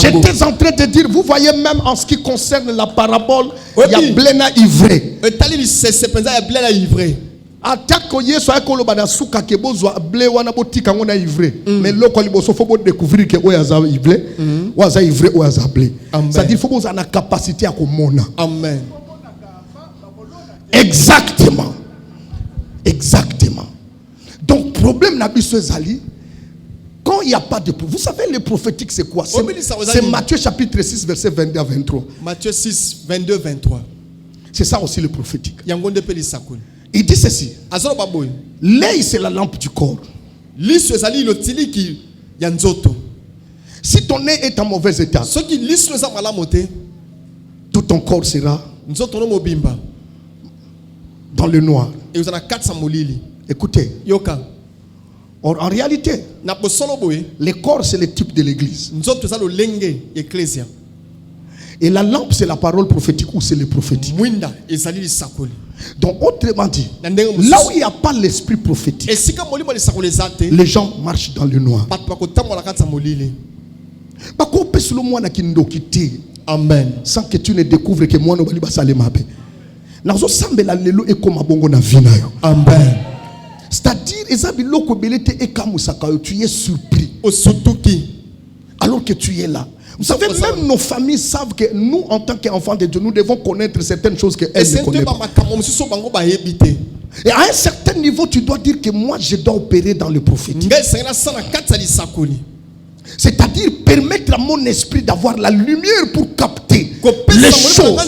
J'étais en train de dire, vous voyez même en ce qui concerne la parabole, il y a Bléna ivré. Attaque Yesu akoloba na suka ke bozwa blé wana botika ngona ivré mais loko liboso faut découvrir que oyaza ivré oyaza ivré oyaza blé. Ça dit faut boza na capacité à komona. Amen. Exactement. Donc problème na biso ezali quand il n'y a pas de vous savez le prophétique c'est quoi? C'est Matthieu chapitre 6 verset 22 à 23. Matthieu 6 22 23. C'est ça aussi le prophétique. Yangonde pe lisakoli. Il dit ceci. Azolo baboy. L'œil, c'est la lampe du corps. Liso ezali lotili ki ya nzoto. Si ton nez est en mauvais état, Soki liso eza malamu te, tout ton corps sera nzoto no mobimba. dans le noir. Et uzana katsa molili. Écoutez, Yoka. or, en réalité, Na posolo boye, le corps, c'est le type de l'église. nzoto eza lo lenge ecclesia. Et la lampe, c'est la parole prophétique ou c'est le prophétique. Mwinda ezali lisakoli. Donc, autrement dit, Na ndenge là où il n'y a pas l'esprit prophétique, esika molimo lisakoli ezate, les gens marchent dans le noir. bato bakotambola katsa molili. Bako pesi lo mwana kindoki te, Amen. sans que tu ne découvres que moi no bali basale mabe. Nazo sambela lelo e koma bongo na vie na yo. Amen. C'est-à-dire eza biloko belete e kamusaka yo, tu es surpris Osutuki. alors que tu es là. Vous savez, même nos familles savent que nous, en tant qu'enfants de Dieu, nous devons connaître certaines choses qu'elles ne connaissent pas. Et à un certain niveau, tu dois dire que moi, je dois opérer dans le prophétique. C'est-à-dire permettre à mon esprit d'avoir la lumière pour capter les choses.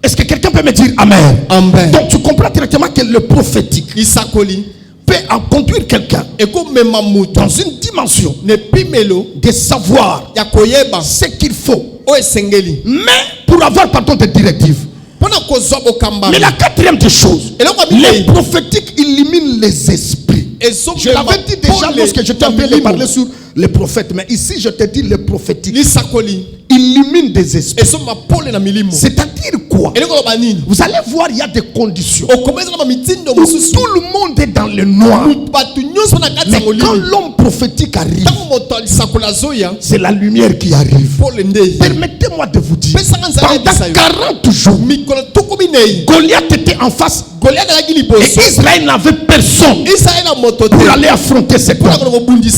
Est-ce que quelqu'un peut me dire Amen? Amen. Donc tu comprends directement que le prophétique peut en conduire quelqu'un dans une dimension de savoir ce qu'il faut. Mais pour avoir pardon de directives. Mais la quatrième des choses, les prophétiques éliminent les esprits. Je l'avais dit déjà lorsque j'étais en train de parler sur les prophètes, mais ici je te dis les prophétiques éliminent des esprits. C'est-à-dire quoi? Vous allez voir, il y a des conditions où tout le monde est dans le noir. Mais quand l'homme prophétique arrive, c'est la lumière qui arrive. Permettez-moi de vous dire, pendant 40 jours, Goliath était en face et Israël n'avait personne pour aller affronter cet homme.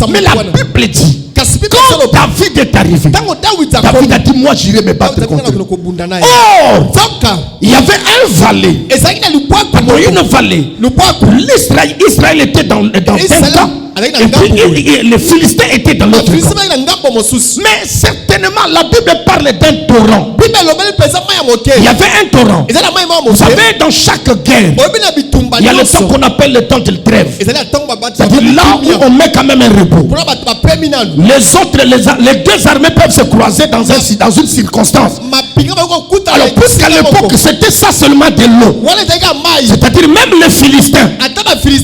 Mais la Bible dit, quand David est arrivé, David a dit, moi j'irai me battre contre lui. Or, il y avait un valet, une vallée. Israël était dans un camp. Et puis les Philistins étaient dans l'autre camp. Mais certainement la Bible parle d'un torrent. Il y avait un torrent. Vous savez, dans chaque guerre, il y a le temps qu'on appelle le temps de trêve. C'est-à-dire là où on met quand même un repos. Les autres, les deux armées peuvent se croiser dans une circonstance. Alors puisqu'à l'époque c'était ça seulement de l'eau, c'est-à-dire même les Philistins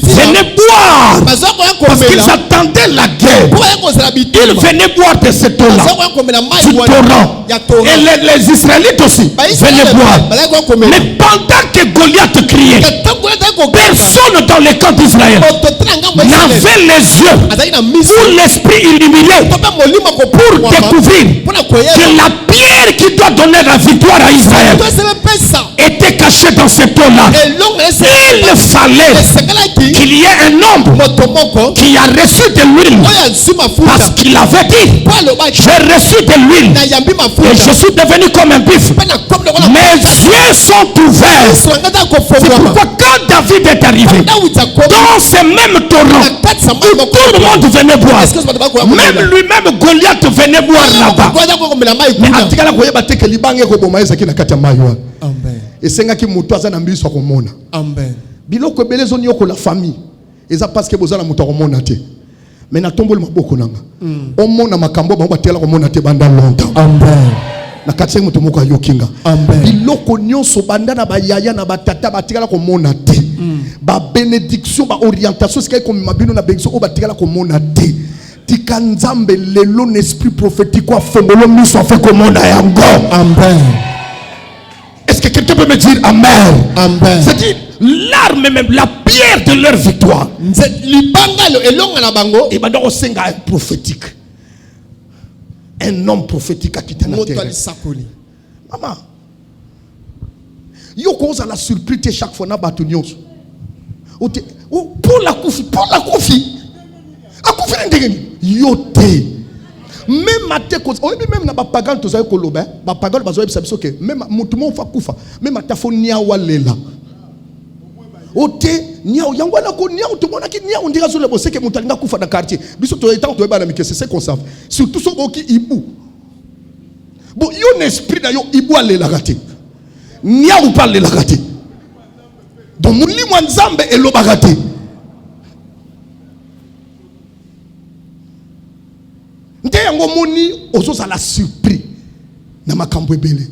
venaient boire parce qu'ils attendaient la guerre. Ils venaient boire de cette eau-là, du torrent. Et les Israélites aussi venaient boire. Mais pendant que Goliath criait, personne dans les camps d'Israël n'avait les yeux ou l'esprit illuminé pour découvrir que la pierre qui doit donner la victoire à Israël était cachée dans cette eau-là. Il fallait qu'il y ait un homme qui a reçu de l'huile parce qu'il avait dit, j'ai reçu de l'huile et je suis devenu comme un buffle. Mes yeux sont ouverts. C'est pourquoi quand David est arrivé dans ce même torrent où tout le monde venait boire, même lui-même Goliath venait boire là-bas. Mais atikala koyeba te ke libanga ekoboma ezaki na kati ya mayi wana. Esengaki moto aza na miso akomona. Biloko ebele ezoni yoko la famille eza parce que bozala moto akomona te. Mais na tomboli maboko nanga omona makambo bango batela komona te banda longtemps. Na kati moto moko ayokinga. Biloko nyonso banda na bayaya na batata batikala komona te. Ba bénédiction ba orientation c'est comme mabino na bénédiction o batikala komona te. Tikanzambe lelo l'esprit prophétique a fondolo miso fait komona yango. Amen. Est-ce que quelqu'un peut me dire amen? Amen. C'est-à-dire l'arme même, la pierre de leur victoire. Et maintenant on sait un prophétique. Un homme prophétique a quitté la terre. Maman, yo cause à la surprise chaque fois na batunion. Pour la koufi, a koufi ndengeni yote. Même maté cause, même na ba pagan to zayo koloba, ba pagan bazoye bisabiso ke même mutumo fa kufa, même atafonia walela. Ote niao yango na ko niao to mona ki niao ndira zo le bose ke mutalinga kufa na quartier. Biso to etant to eba na mikese c'est qu'on savent. Surtout so boki ibu. Bon, yon esprit na yo ibo alelaka te. Nia ou pas alelaka te. Donc molimo nzambe elobaka te. Nde yango moni ozoza la surpris na makambo ebele.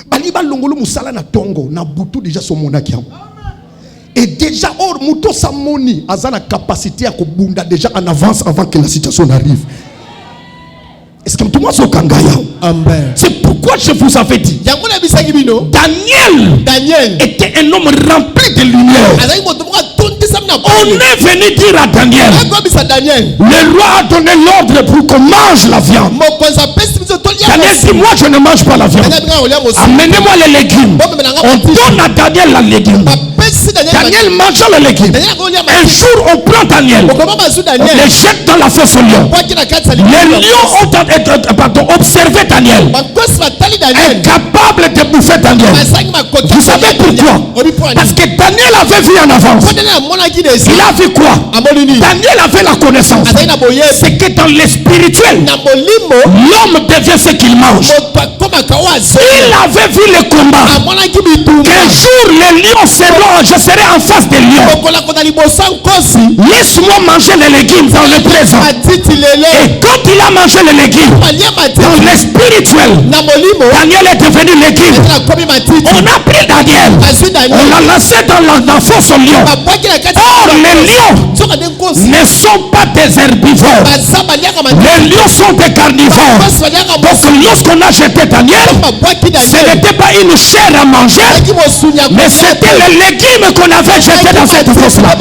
Bali ba longolo musala na tongo na butu déjà so monaki yango. Et déjà or muto sa moni azana capacité à kobunda déjà en avance avant que la situation arrive. Est-ce que tout le monde se kangaya? Amen. C'est pourquoi je vous avais dit. Daniel était un homme rempli de lumière. On est venu dire à Daniel. Le roi a donné l'ordre pour qu'on mange la viande. Daniel dit, moi je ne mange pas la viande. Amenez-moi les légumes. On donne à Daniel la légume. Daniel mange le légume. Un jour on prend Daniel. On les jette dans la fosse au lion. Les lions ont observé Daniel. Incapable de bouffer Daniel. Vous savez pourquoi? Parce que Daniel avait vu en avance. Il a vu quoi? Daniel avait la connaissance. C'est que dans le spirituel, l'homme devient ce qu'il mange. Il avait vu le combat. Qu'un jour les lions seront, je serai en face des lions. Laisse-moi manger les légumes dans le présent. Et quand il a mangé les légumes, dans le spirituel, Daniel est devenu légume. On a pris Daniel, on l'a lancé dans la fosse au lion. Or les lions ne sont pas des herbivores. Les lions sont des carnivores. Donc lorsqu'on a jeté Daniel, ce n'était pas une chair à manger, mais c'était les légumes qu'on avait jeté dans cette fosse-là.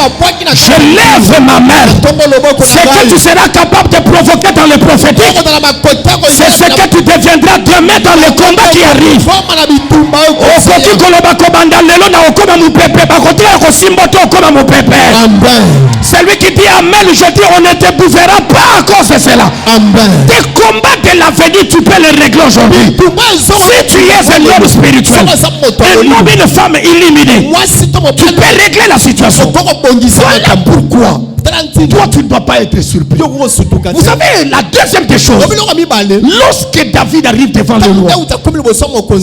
Je lève ma main. Ce que tu seras capable de provoquer dans le prophétique, c'est ce que tu deviendras demain dans le combat qui arrive. Celui qui dit Amen, je dis on ne te bouffera pas à cause de cela. Tes combats de l'avenir, tu peux les régler aujourd'hui. Si tu es un homme spirituel, un homme et une femme illuminée, tu peux régler la situation. Voilà pourquoi toi tu ne dois pas être surpris. Vous savez la deuxième des choses, lorsque David arrive devant le roi,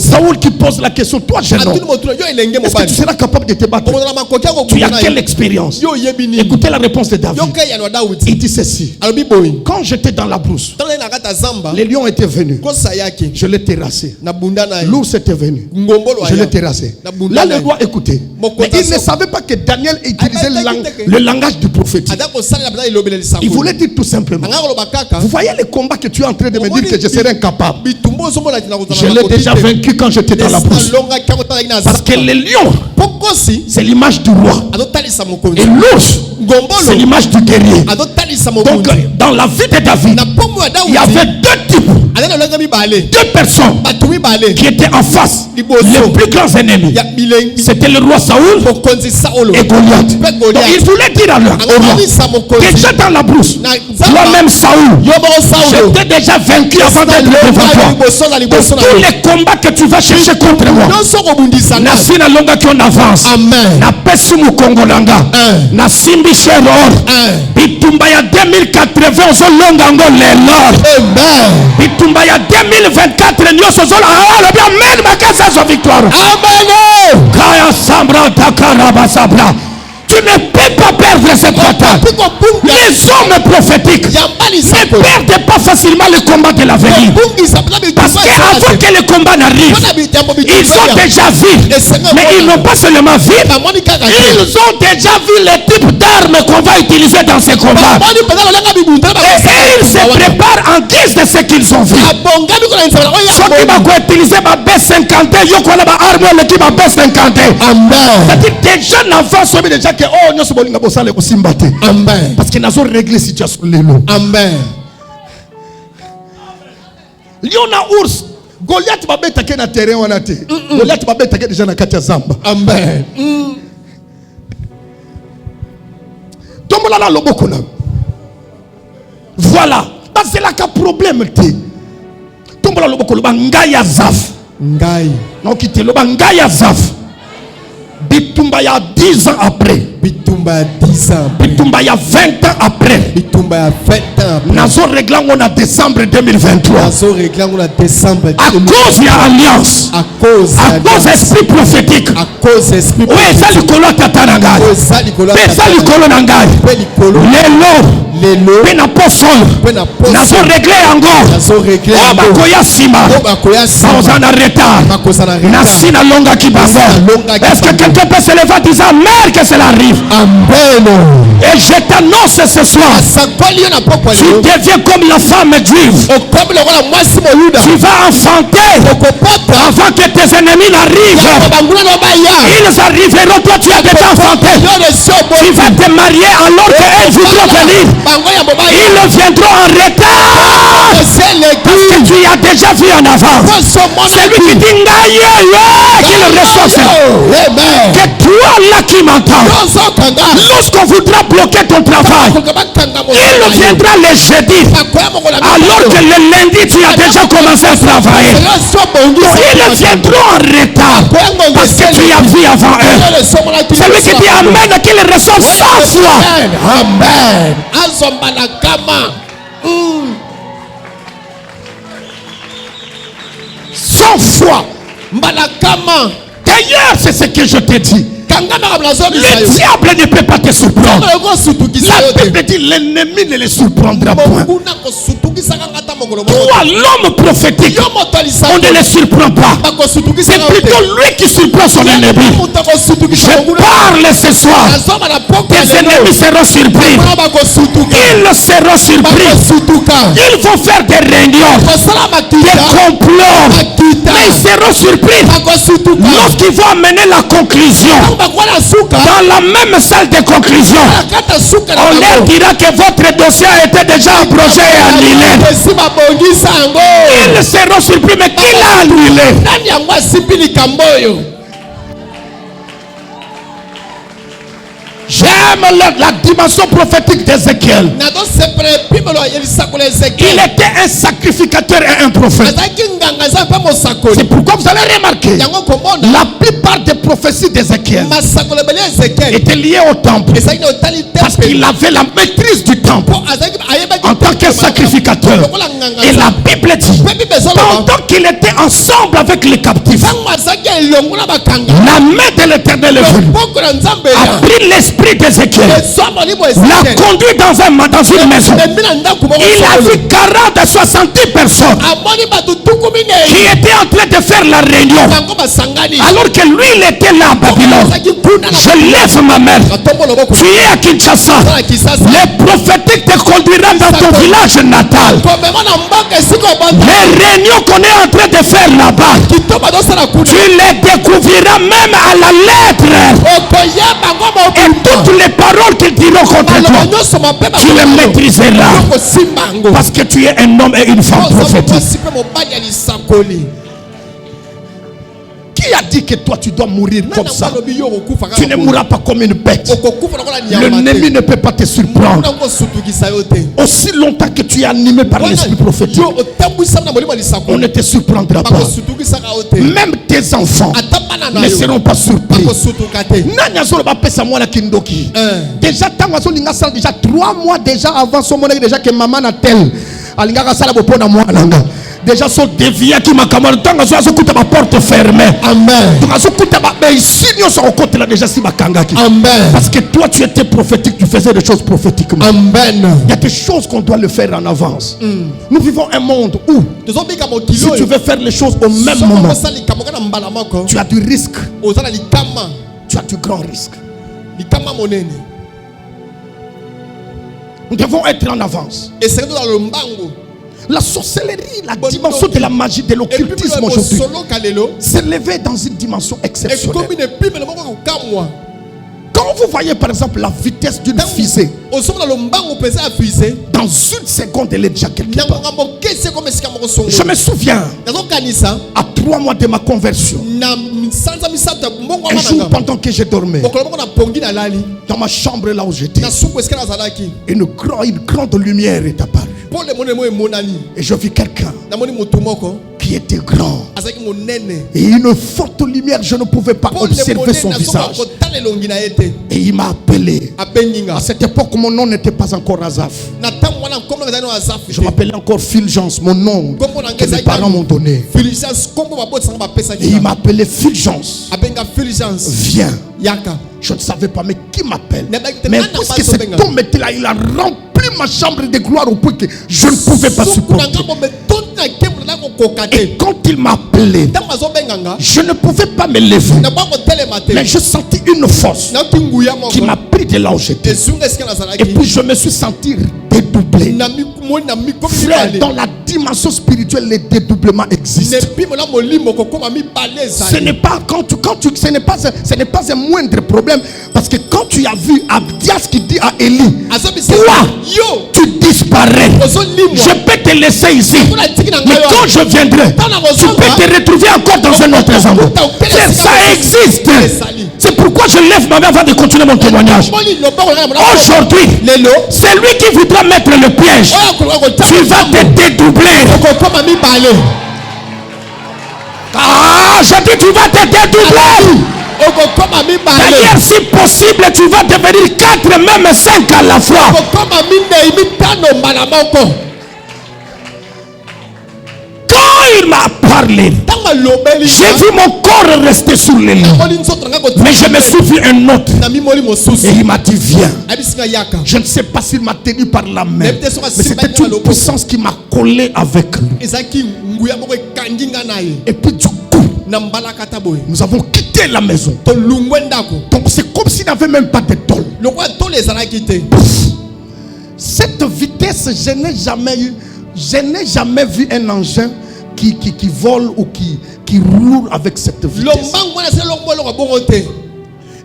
Saoul qui pose la question, toi jeune homme, est-ce que tu seras capable de te battre? Tu as quelle expérience? Écoutez la réponse de David. Il dit ceci: quand j'étais dans la brousse, les lions étaient venus, je l'ai terrassé. L'ours était venu, je l'ai terrassé. Là le roi écoutait, mais il ne savait pas que Daniel utilisait le langage du prophète. Il voulait dire tout simplement, vous voyez le combat que tu es en train de me dire que je serai incapable. Je l'ai déjà vaincu quand j'étais dans la brousse. Parce que le lion, c'est l'image du roi. Et l'ours, c'est l'image du guerrier. Donc dans la vie de David, il y avait deux types, deux personnes qui étaient en face. Les plus grands ennemis, c'était le roi Saoul et Goliath. Donc il voulait dire au roi, déjà dans la brousse, toi-même Saoul, j'étais déjà vaincu avant d'être devant toi. Donc tous les combats que tu vas chercher contre moi, nasi na longa qui on avance, na pesu mukongolanga, na simbi cheror, bitumba ya 2080 ozo longa ngo lelor, bitumba ya 2024 nyoso zo la bien amen makasa zo victoire. Amen. Kaya sambra takaraba sabra. Tu ne peux pas perdre cette bataille. Les hommes prophétiques ne perdent pas facilement le combat de l'avenir. Parce qu'avant que le combat n'arrive, ils ont déjà vu. Mais ils n'ont pas seulement vu, ils ont déjà vu le type d'armes qu'on va utiliser dans ces combats. Et ils se préparent en guise de ce qu'ils ont vu. Ceux qui vont utiliser ma B50, ils vont arme qui ma B50. C'est-à-dire des jeunes enfants sont déjà que oh nous sommes bossale ko simbate. Amen. Parce que nous avons réglé situation lelo. Amen. Liona ours Goliath ba beta ke na terrain wana te. Goliath ba beta ke déjà na kati ya zamba. Amen. Tombola la loboko na. Voilà. C'est là qu'un problème te. Tombola loboko loba ngai azaf. Ngai. Non qui te loba ngai azaf. Bitumba ya 10 ans après. Bitumba ya 10 ans après. Bitumba ya 20 ans après. Bitumba ya 20 ans Nazo réglant on a décembre 2023. Nazo réglant on a décembre. À cause de l'alliance. À cause esprit prophétique. À cause esprit prophétique. Oui, ça le colo tatananga. Ça le colo nangai. Lelo. Pena posol. Nazo régler encore. Nazo régler. Oh bakoya sima. Sans en retard. Nasina longa kibango. Est-ce que quelqu'un peut se lever en disant mère que cela arrive? Amen. Et je t'annonce ce soir. Tu deviens comme la femme juive. Tu vas enfanter avant que tes ennemis n'arrivent. Ils arriveront, toi tu as déjà enfanté. Tu vas te marier alors qu'elles voudront venir. Ils viendront en retard. Parce que tu as déjà vu en avant. Celui qui dit qu'il reçoit cela. Que toi là qui m'entends, lorsqu'on voudra bloquer ton travail, il viendra le jeudi alors que le lundi tu as déjà commencé à travailler. Ils viendront en retard parce que tu as vu avant eux. Celui qui dit amen qu'il reçoit 100 fois. Amen. 100 fois. D'ailleurs, c'est ce que je te dis. Le diable ne peut pas te surprendre. La Bible dit l'ennemi ne le surprendra point. Toi, l'homme prophétique, on ne le surprend pas. C'est plutôt lui qui surprend son ennemi. Je parle ce soir. Tes ennemis seront surpris. Ils seront surpris. Ils vont faire des réunions, des complots. Mais ils seront surpris lorsqu'ils vont amener la conclusion. Dans la même salle de conclusion, on leur dira que votre dossier a été déjà abrogé et annulé. Ils seront surpris, mais qui l'a annulé? J'aime la dimension prophétique d'Ézéchiel. Il était un sacrificateur et un prophète. C'est pourquoi vous allez remarquer la plupart des prophéties d'Ézéchiel étaient liées au temple. Parce qu'il avait la maîtrise du temple en tant que sacrificateur. Et la Bible dit, pendant qu'il était ensemble avec les captifs, la main de l'Éternel est venue, a pris l'esprit d'Ézéchiel, l'a conduit dans une maison. Il a vu 40 à 70 personnes qui étaient en train de faire la réunion, alors que lui il était là à Babylone. Je lève ma main. Tu es à Kinshasa. Les prophétiques te conduiront dans ton village natal. Les réunions qu'on est en train de faire là-bas, tu les découvriras même à la lettre. Et toutes les paroles qu'ils diront contre toi, tu les maîtriseras. Parce que tu es un homme et une femme prophétique. Qui a dit que toi tu dois mourir comme ça? Tu ne mourras pas comme une bête. L'ennemi ne peut pas te surprendre. Aussi longtemps que tu es animé par l'esprit prophétique, on ne te surprendra pas. Même tes enfants ne seront pas surpris. Déjà, déjà 3 mois déjà avant son monnaie, déjà que maman a tel. Déjà sont déviés qui m'a commandé tant que ça coûte ma porte fermée. Amen. Donc ça coûte ma ici nous sommes côté là déjà si ma kangaki. Amen. Parce que toi tu étais prophétique, tu faisais des choses prophétiquement. Amen. Il y a des choses qu'on doit le faire en avance. Nous vivons un monde où si tu veux faire les choses au même moment, tu as du risque. Tu as du grand risque. Nous devons être en avance. Et c'est dans le mbango. La sorcellerie, la dimension de la magie, de l'occultisme aujourd'hui s'est levée dans une dimension exceptionnelle. Quand vous voyez par exemple la vitesse d'une fusée, dans une seconde elle est déjà quelque part. Je me souviens, à 3 mois de ma conversion, un jour pendant que je dormais, dans ma chambre là où j'étais, une grande lumière est apparue. Et je vis quelqu'un qui était grand. azaki monene. Et une forte lumière, je ne pouvais pas observer son visage. Et il m'a appelé. À cette époque, mon nom n'était pas encore Azaf. Je m'appelais encore Fulgence, mon nom que mes parents m'ont donné. Et il m'a appelé Fulgence. Viens. Je ne savais pas, mais qui m'appelle? Mais puisque cet homme était là, il a rempli ma chambre de gloire au point que je ne pouvais pas supporter. Et quand il m'a appelé, je ne pouvais pas me lever. Mais je sentis une force qui m'a pris de là où j'étais. Et puis je me suis senti dédoublé. Frère, dans la dimension spirituelle, les dédoublements existent. Ce n'est pas ce n'est pas un moindre problème, parce que quand tu as vu Abdias qui dit à Élie, toi, tu disparais. Je peux te laisser ici, mais quand je viendrai, tu peux te retrouver encore dans un autre endroit. Ça existe. C'est pourquoi je lève ma main avant de continuer mon témoignage. Aujourd'hui, c'est lui qui voudra mettre le piège. Tu vas te dédoubler. Ah, je dis tu vas te dédoubler. D'ailleurs, si possible, tu vas devenir 4, même 5 à la fois. Quand il m'a parlé, j'ai vu mon corps rester sur les lits. Mais je me suis vu un autre. Et il m'a dit viens. Je ne sais pas s'il m'a tenu par la main, mais c'était une puissance qui m'a collé avec lui. Et puis du coup, nous avons quitté la maison. Donc c'est comme s'il n'avait même pas de tôle. Cette vitesse, je n'ai jamais vu un engin qui vole ou qui roule avec cette vitesse.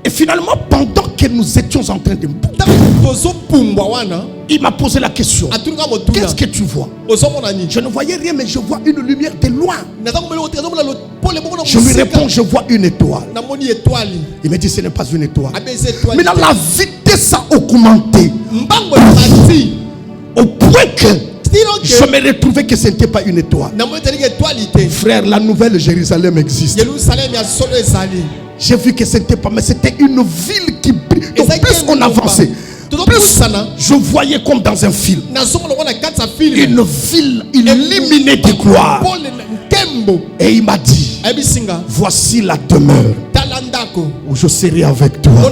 Et finalement, pendant que nous étions en train de il m'a posé la question. Qu'est-ce que tu vois? Je ne voyais rien, mais je vois une lumière de loin. Je lui réponds, je vois une étoile. Il me dit, ce n'est pas une étoile. Maintenant, la vitesse a augmenté au point que je me retrouvais que ce n'était pas une étoile. Frère, la nouvelle Jérusalem existe. J'ai vu que ce n'était pas, mais c'était une ville qui brille. Donc plus on avançait, plus je voyais comme dans un film. Une ville illuminée de gloire. Et il m'a dit, voici la demeure où je serai avec toi.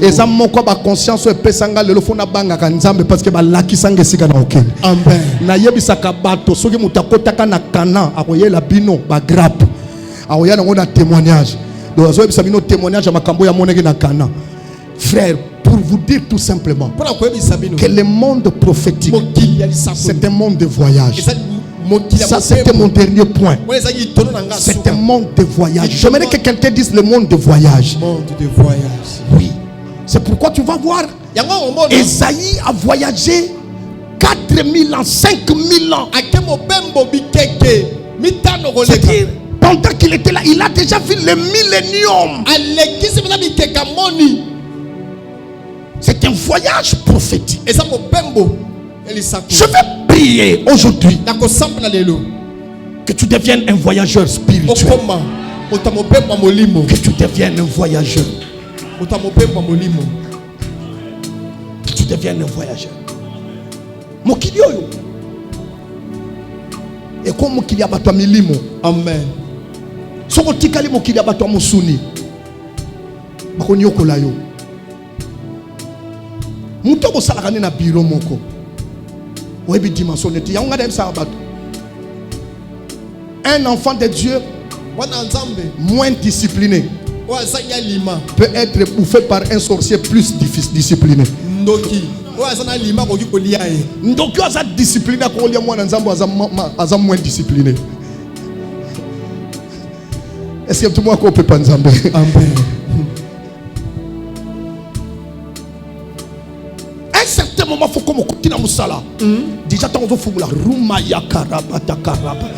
Et ça m'a quoi conscience pesanga le fona banga kanzambe parce que ba laki sange sika na okene. Amen. Na yebisaka bato soki mutakota kana kana akoyela bino ba grappe. Akoya na ngona témoignage. Donc so yebisa bino témoignage à makambo ya moneke na kana. Frère, pour vous dire tout simplement que le monde prophétique c'est un monde de voyage. Ça c'était mon dernier point. C'est un monde de voyage. J'aimerais que quelqu'un dise le monde de voyage. Monde de voyage. Oui. C'est pourquoi tu vas voir Esaïe a voyagé 4000 ans, 5000 ans. C'est-à-dire, pendant qu'il était là, il a déjà vu le millénium. C'est un voyage prophétique. Je vais prier aujourd'hui que tu deviennes un voyageur spirituel. Que tu deviennes un voyageur. Que tu deviennes un voyageur. Mokili oyo. Et comme mokili abatwa milimo. Amen. Soko tikali mokili abatwa musuni. Bakoni yokola yo. Muto ko salaka na bureau moko. Oyebi dimension neti ya ngada bisa abatwa. Un enfant de Dieu moins discipliné peut être bouffé par un sorcier plus discipliné. Ndoki aza discipliné ko lia mwana nzambo aza moins discipliné. Est-ce que tout le monde peut pas nzambe? Amen. Un certain moment faut comme continue musala. Déjà tant on faut la ruma ya karabata karaba.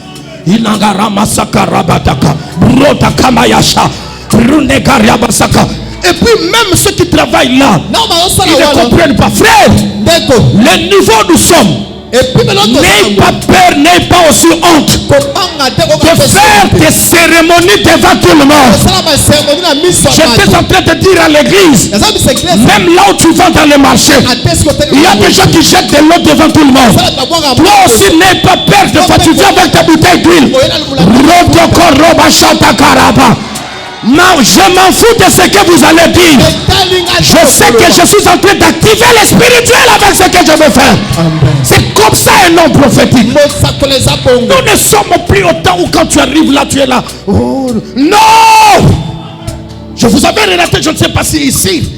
Inangarama sakarabataka brota kamayasha runegariabasaka. Et puis même ceux qui travaillent là, ils ne comprennent pas. Frère, le niveau où nous sommes, N'aie pas peur, n'aie pas aussi honte de faire des cérémonies devant tout le monde. J'étais en train de dire à l'église, même là où tu vas dans les marchés, il y a des gens qui jettent de l'eau devant tout le monde. Toi aussi, n'aie pas peur de faire, tu viens avec ta bouteille d'huile. Je m'en fous de ce que vous allez dire. Je sais que je suis en train d'activer le spirituel avec ce que je veux faire. C'est comme ça un homme prophétique. Nous ne sommes plus au temps où quand tu arrives là, tu es là. Oh, non! Je vous avais relaté, je ne sais pas si ici.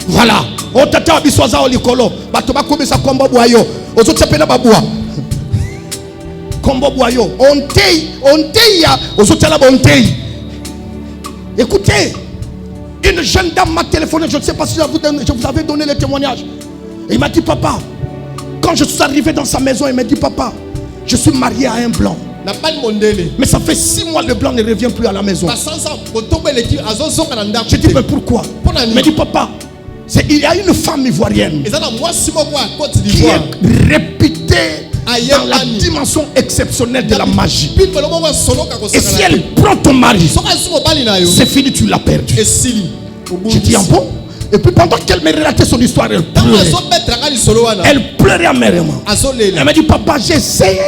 Voilà. On tata abiswaza olikolo. Batoba komisa kombo boyo. Ozotapela babua. Kombo boyo. Ontei ya. Ozotala bontei. Écoutez, une jeune dame m'a téléphoné, je ne sais pas si je vous avais donné le témoignage. Et il m'a dit, papa, quand je suis arrivé dans sa maison, il m'a dit, papa, je suis marié à un blanc. Mais ça fait 6 mois, le blanc ne revient plus à la maison. J'ai dit, mais pourquoi? Il m'a dit, papa, il y a une femme ivoirienne qui est réputée dans la dimension exceptionnelle de la magie. Et si elle prend ton mari, c'est fini, tu l'as perdu. J'ai dit, ah bon? Et puis pendant qu'elle me relatait son histoire, elle pleurait. Elle pleurait amèrement. Elle m'a dit, papa, j'ai essayé.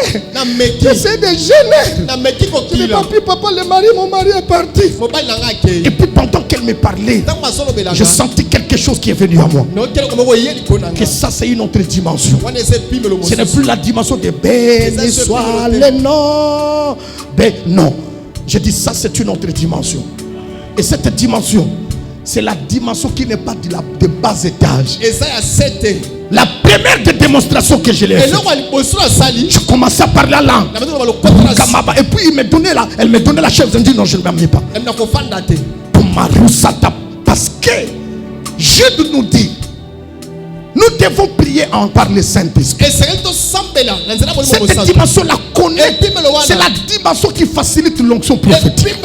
J'essaie de gêner. Je dis, papa, mon mari est parti. Et puis pendant qu'elle me parlait, je sentis quelque chose qui est venu à moi. Que ça, c'est une autre dimension. Ce n'est plus la dimension de béni soit le nom. Non. Je dis, ça, c'est une autre dimension. Et cette dimension, c'est la dimension qui n'est pas de bas étage. La première des démonstrations que je l'ai faite, je commençais à parler la langue. Et puis elle me donnait la chaise. Elle me dit non, je ne m'aime pas. Parce que je nous dis, nous devons prier par le Saint-Esprit. Cette dimension la connaît. C'est la dimension qui facilite l'onction prophétique. Et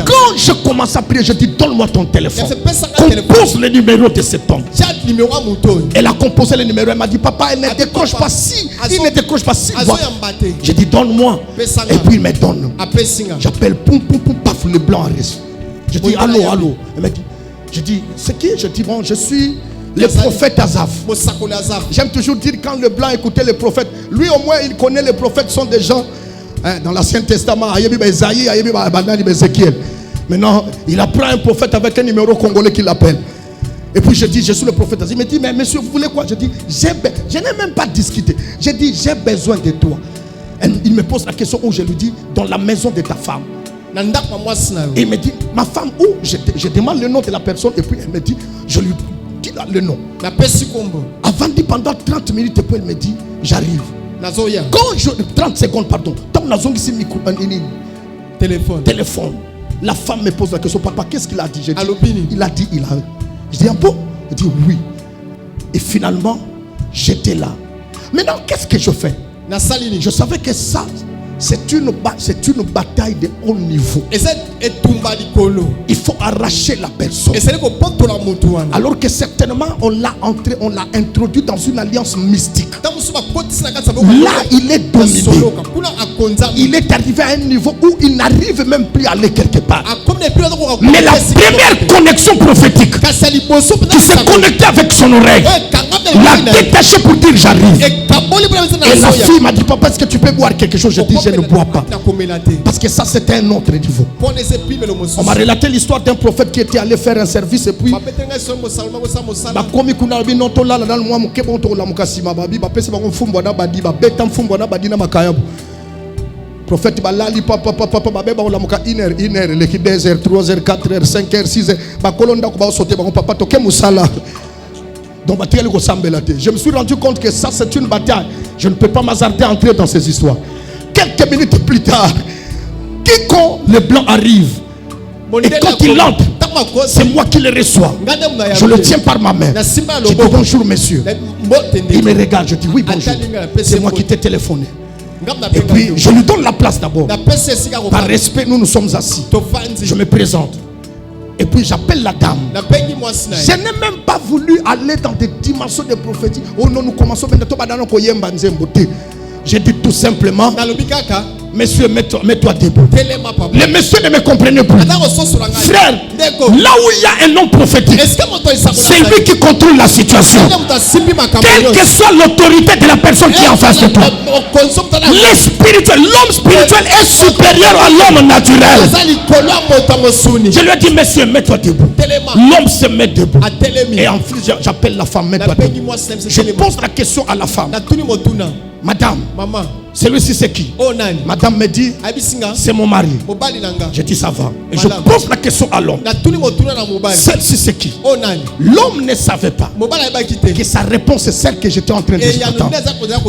quand je commence à prier, je dis donne-moi ton téléphone. Compose le numéro de cet homme. Elle a composé le numéro. Elle m'a dit papa, elle ne décroche pas si. Il ne décroche pas si. Je dis donne-moi. Et puis il me donne. J'appelle poum poum poum paf, le blanc reste. Je dis allô. Elle m'a dit. Je dis, c'est qui? Je dis, bon, je suis le prophète Azaf. J'aime toujours dire quand le blanc écoutait les prophètes, lui au moins il connaît les prophètes, sont des gens dans l'Ancien Testament. Maintenant, il apprend un prophète avec un numéro congolais qu'il appelle. Et puis je dis, je suis le prophète Azaf. Il me dit, mais monsieur, vous voulez quoi? Je dis, je n'ai même pas discuté. Je dis, j'ai besoin de toi. Il me pose la question où je lui dis, dans la maison de ta femme. Et il me dit, ma femme, où? Je demande le nom de la personne et puis elle me dit, je lui dis le nom. Avant dit pendant 30 minutes et puis elle me dit, j'arrive. Quand 30 secondes, pardon. Téléphone. La femme me pose la question, papa, qu'est-ce qu'il a dit? Il a dit, Je dis, ah bon? Il dit, oui. Et finalement, j'étais là. Maintenant, qu'est-ce que je fais? Je savais que ça, c'est une bataille de haut niveau. Il faut arracher la personne. Alors que certainement on l'a introduit dans une alliance mystique. Là il est dominé. Il est arrivé à un niveau où il n'arrive même plus à aller quelque part. Mais la première connexion prophétique qui s'est connectée avec son oreille l'a détaché pour dire j'arrive. Et la fille m'a dit papa, est-ce que tu peux boire quelque chose? Je dis je ne bois pas. Parce que ça c'était un autre niveau. On m'a relaté l'histoire d'un prophète qui était allé faire un service et puis prophète balali papa 1h, 2h, 3h, 4h, 5h, 6h bakolonda ko ba sauter ba papa to ke musala. Donc je me suis rendu compte que ça c'est une bataille. Je ne peux pas m'hasarder à entrer dans ces histoires. Quelques minutes plus tard, quand le blanc arrive et quand il entre, c'est moi qui le reçois. Je le tiens par ma main. Je dis bonjour monsieur. Il me regarde, je dis oui bonjour. C'est moi qui t'ai téléphoné. Et puis je lui donne la place d'abord. Par respect, nous sommes assis. Je me présente. Et puis j'appelle la dame. Je n'ai même pas voulu aller dans des dimensions de prophétie. Oh non, nous commençons maintenant. J'ai dit tout simplement, monsieur, mets-toi debout. Les messieurs ne me comprenaient plus. Frère, là où il y a un homme prophétique, c'est lui qui contrôle la situation. Quelle que soit l'autorité de la personne qui est en face de toi. L'homme spirituel est supérieur à l'homme naturel. Je lui ai dit, monsieur, mets-toi debout. L'homme se met debout. Et en plus, j'appelle la femme, mets-toi debout. Je pose la question à la femme. Madame, celui-ci c'est qui? Madame me dit, c'est mon mari. Je dis ça va. Et je pose la question à l'homme. Celle-ci c'est qui? L'homme ne savait pas que sa réponse est celle que j'étais en train de attendre.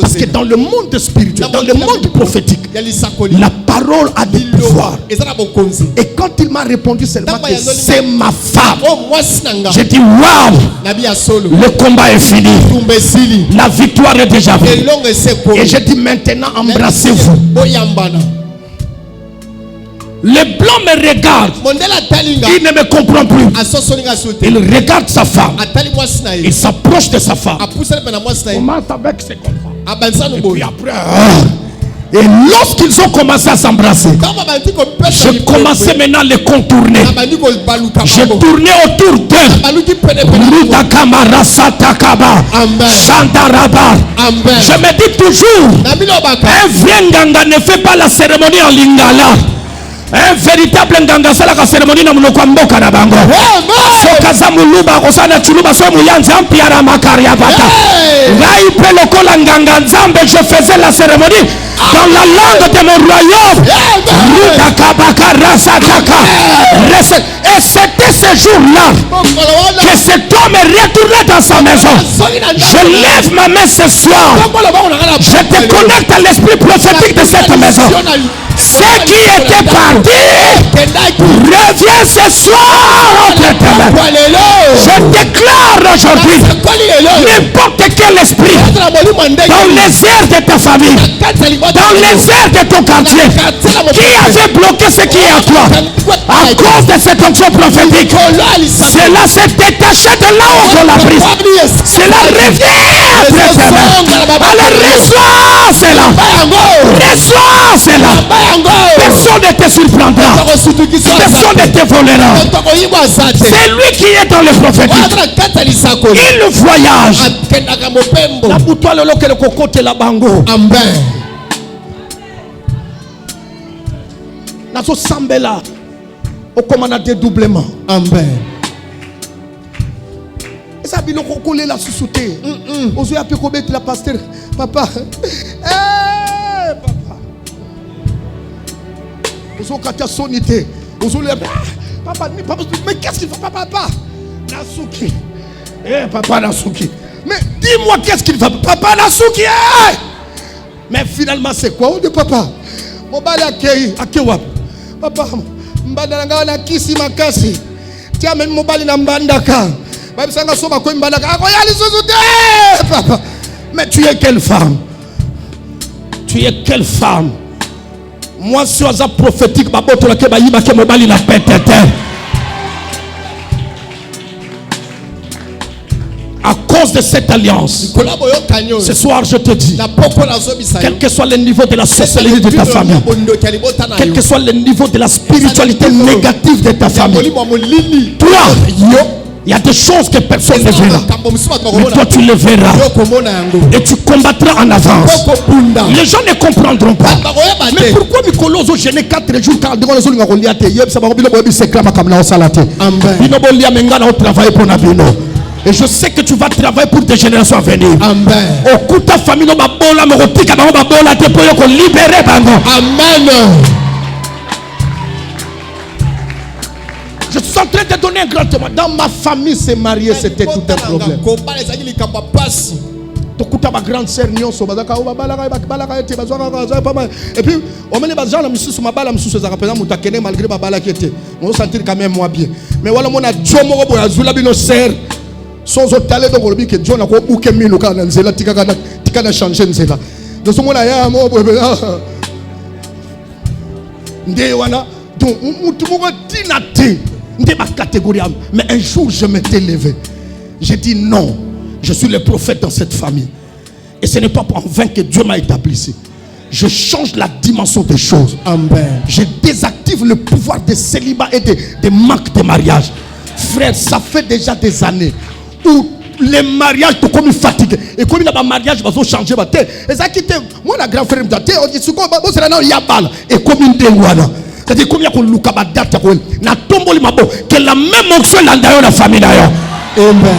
Parce que dans le monde spirituel, dans le monde prophétique, la parole a du pouvoir. Et quand il m'a répondu seulement que c'est ma femme, j'ai dit waouh, le combat est fini. La victoire est déjà venue. Et j'ai dit maintenant embrassez-vous. Le blanc me regarde. Il ne me comprend plus. Il regarde sa femme. Il s'approche de sa femme. Commence avec ses confrères. Et puis après, et lorsqu'ils ont commencé à s'embrasser, je commençais maintenant à les contourner. Je tournais autour d'eux. Je me dis toujours, un vrai nganga ne fait pas la cérémonie en lingala. Un véritable nganga c'est la cérémonie na munoko mboka na bango. Sokaza muluba kosana chuluba so muyanza mpiara makaria bata. Ngai pe lokola nganga nzambe je faisais la cérémonie dans la langue de mon royaume. Et c'était ce jour-là que cet homme est retourné dans sa maison. Je lève ma main ce soir. Je te connecte à l'esprit prophétique de cette maison. Ceux qui étaient partis, reviens ce soir entre tes mains. Je déclare aujourd'hui n'importe quel esprit dans les airs de ta famille, dans les airs de ton quartier, qui avait bloqué ce qui est à toi à cause de cette onction prophétique, cela s'est détaché de là où on l'a pris. Cela revient après tes mains. Alors reçois cela. Reçois cela. Personne ne te surprendra. Personne ne te volera. C'est lui qui est dans le prophétique. Il voyage. Amen. Nazo sambela. Au commandant dédoublement. Amen. Et ça bilo kokole la sous-souté. Ozo ya pe ko bet la pasteur. Papa. Papa. Ozo katia sonité. Ozo le papa, mais qu'est-ce qu'il fait papa? Nasuki. Papa Nasuki. Mais dis-moi qu'est-ce qu'il fait papa Nasuki. Mais finalement c'est quoi de papa? Mobali akewa. Papa, mbandanga na kisi makasi. Tia men mobali na mbandaka. Ba bisanga soba ko mbandaka. Akoyali suzute. Papa. Mais tu es quelle femme? Tu es quelle femme? Moi si oza prophétique baboto la ke ba yiba ke mobali na petete. À cause de cette alliance, ce soir je te dis, quel que soit le niveau de la sorcellerie de ta famille, quel que soit le niveau de la spiritualité négative de ta famille, toi, il y a des choses que personne ne verra, mais toi tu les verras et tu combattras en avance. Les gens ne comprendront pas. Mais pourquoi Mikolozo gêné 4 jours quand on et je sais que tu vas travailler pour des générations à venir. Amen. Amen. Je suis en train de donner un grand témoin. Dans ma famille, c'est marié, c'était tout un problème. Tokuta ma grande sœur nyonso bazaka balaka et puis on met les gens la misusu mabala misusu za rapena mutakene malgré babala qui était on sentir quand même moi bien mais voilà mon a jomo ko ya zula bino sœur sans hôtel donc on dit que John a ko buke mino kana nzela tikana changer nzela de ce mona ya mo nde wana donc mutu mo tinate Mais un jour, je m'étais levé. J'ai dit non, je suis le prophète dans cette famille. Et ce n'est pas en vain que Dieu m'a établi ici. Je change la dimension des choses. Amen. Je désactive le pouvoir des célibats et des manques de mariage. Frère, ça fait déjà des années où les mariages sont comme fatigués. Et comme il y a un mariage, ils vont changer. Et ça qui était, moi, la grand frère me dit, on dit, c'est là, il y a balle. Et comme une déouana. C'est-à-dire, comme il y a un loup à date, na tombo le mabo, que la même onction est dans la famille d'ailleurs. Amen.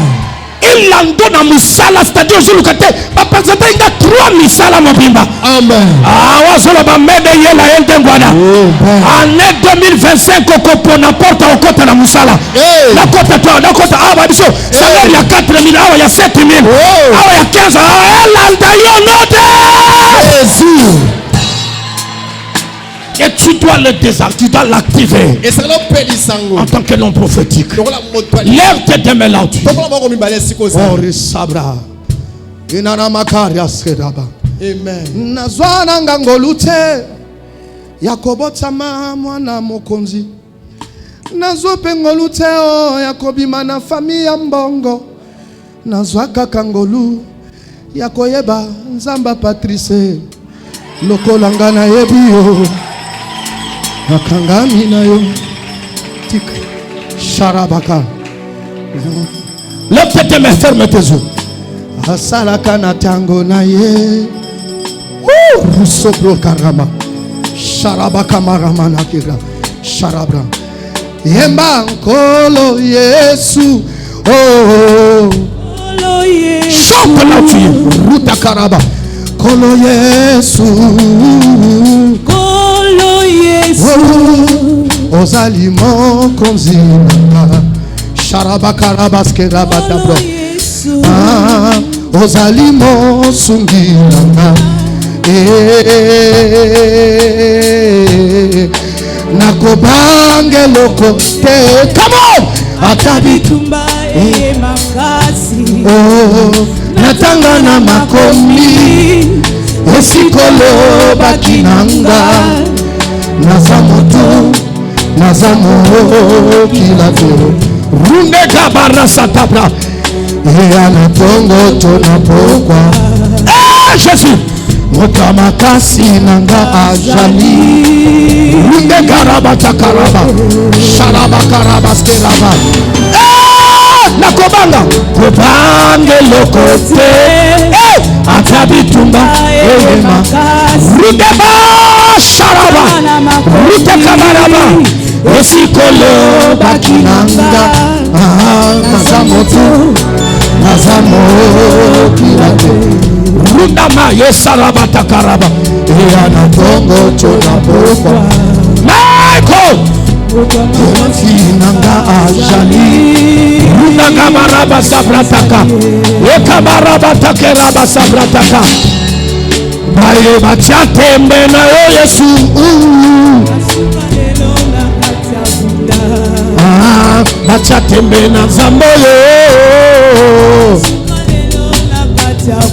Il en donne à Moussala, c'est-à-dire je le sais, papa, il y a 3 Moussala, mon bimba. Amen. Ah, on se le va mettre la Ndengwana. Année 2025, on apporte au côté de la Moussala. La côte à toi, la côte à Awa, salaire, il y a 4 000, il y a 7 000, il y a 15 000, Jésus. Et tu dois le désactiver, tu dois l'activer en tant que nom prophétique. Lève tes deux mains là-dessus. Oh, Risabra. Inana Makaria Skedaba. Amen. Nazwana ngangolute. Yakobo Tsama mwana mokonzi. Nazope ngolute o Yakobi mana famille mbongo. Nazwaka kangolu. Yakoyeba Nzamba Patrice. Lokolanga na yebio. Akangami na yo tik Sharabaka. Lève tes mains, ferme tes yeux. Asalaka na tango na ye. Rusopro karama. Sharabaka marama na kira. Sharabra. Yemba nkolo Yesu. Oh. Kolo Yesu. Chante là-dessus. Ruta karaba. Kolo Yesu. Kolo Yesu. Ozali mokonzi nanga. Sharabakarabas dabro. Ah, ozali mosungi nanga. Nakobange loko te. Come on! Atabitumba makasi. Oh, natanga na makomi. Esikolo bakinanga. Nazamoto, Nazamo kilato. Runde kabara satabra. Eyana tongo tona pokwa. Eh, Jésus. Mokamakasi nanga ajali. Runde karaba takaraba. Sharaba karaba skeraba. Nakobanga kobange lokote atabitumba makasi. rudeba sharaba rutekabaraba esikolo bakinanga. Nazamoto, Nazamo kilate. rundama yesaraba takaraba. Eyana tongo tona pokwa. Michael Nanga ajali. runda kabaraba sabrataka ekabaraba takeraba sabrataka baye bachatembe na yo Yesu. Bachatembe na zambo yo.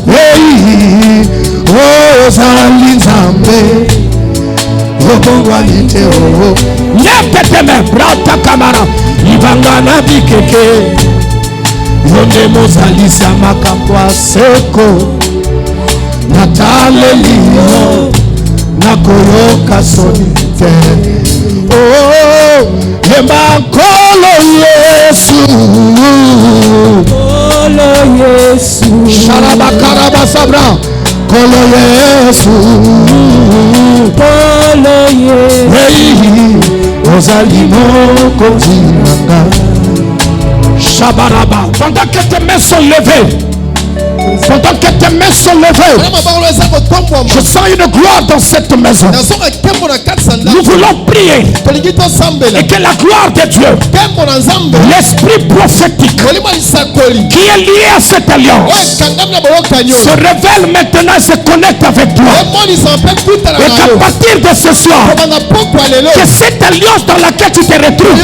Hey, oh zali nzambe. Okongwalite oh. Yepeteme brata kamara ibangana bikeke yonde mozalisa makapwa seko natalelio nakoyoka soni te. Oh, yemba kolo Yesu. Kolo Yesu. Sharabakaraba sabra. Kolo Yesu. Kolo Yesu. Hey, ozali mokonzi nanga. Shabaraba. Pendant que tes mains sont levées, pendant que tes mains sont levées, je sens une gloire dans cette maison. Nous voulons prier et que la gloire de Dieu, l'esprit prophétique qui est lié à cette alliance, se révèle maintenant et se connecte avec toi. Et qu'à partir de ce soir, que cette alliance dans laquelle tu te retrouves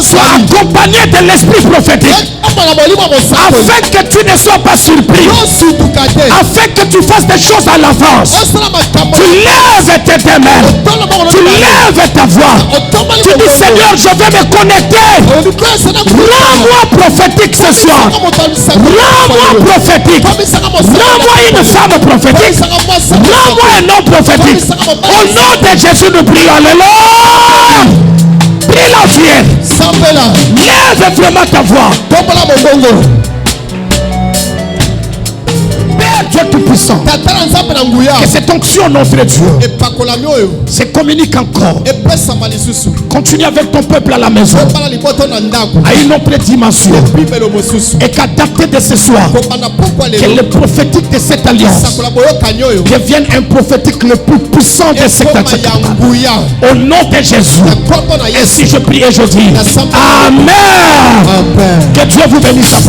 soit accompagnée de l'esprit prophétique, afin que tu ne sois pas surpris, afin que tu fasses des choses à l'avance. Tu lèves tes mains. Tu lèves ta voix. Tu dis Seigneur, je vais me connecter. Rends-moi prophétique ce soir. Rends-moi prophétique. Rends-moi une femme prophétique. Rends-moi un homme prophétique. Au nom de Jésus, nous prions. Alléluia. Prie la prière. Lève vraiment ta voix. Père Dieu Tout-Puissant, que cette onction, notre Dieu, se communique encore. Continue avec ton peuple à la maison, à une autre dimension. Et qu'à dater de ce soir, que le prophétique de cette alliance devienne un prophétique le plus puissant de cette alliance. Au nom de Jésus. Ainsi je prie et je dis Amen. Que Dieu vous bénisse.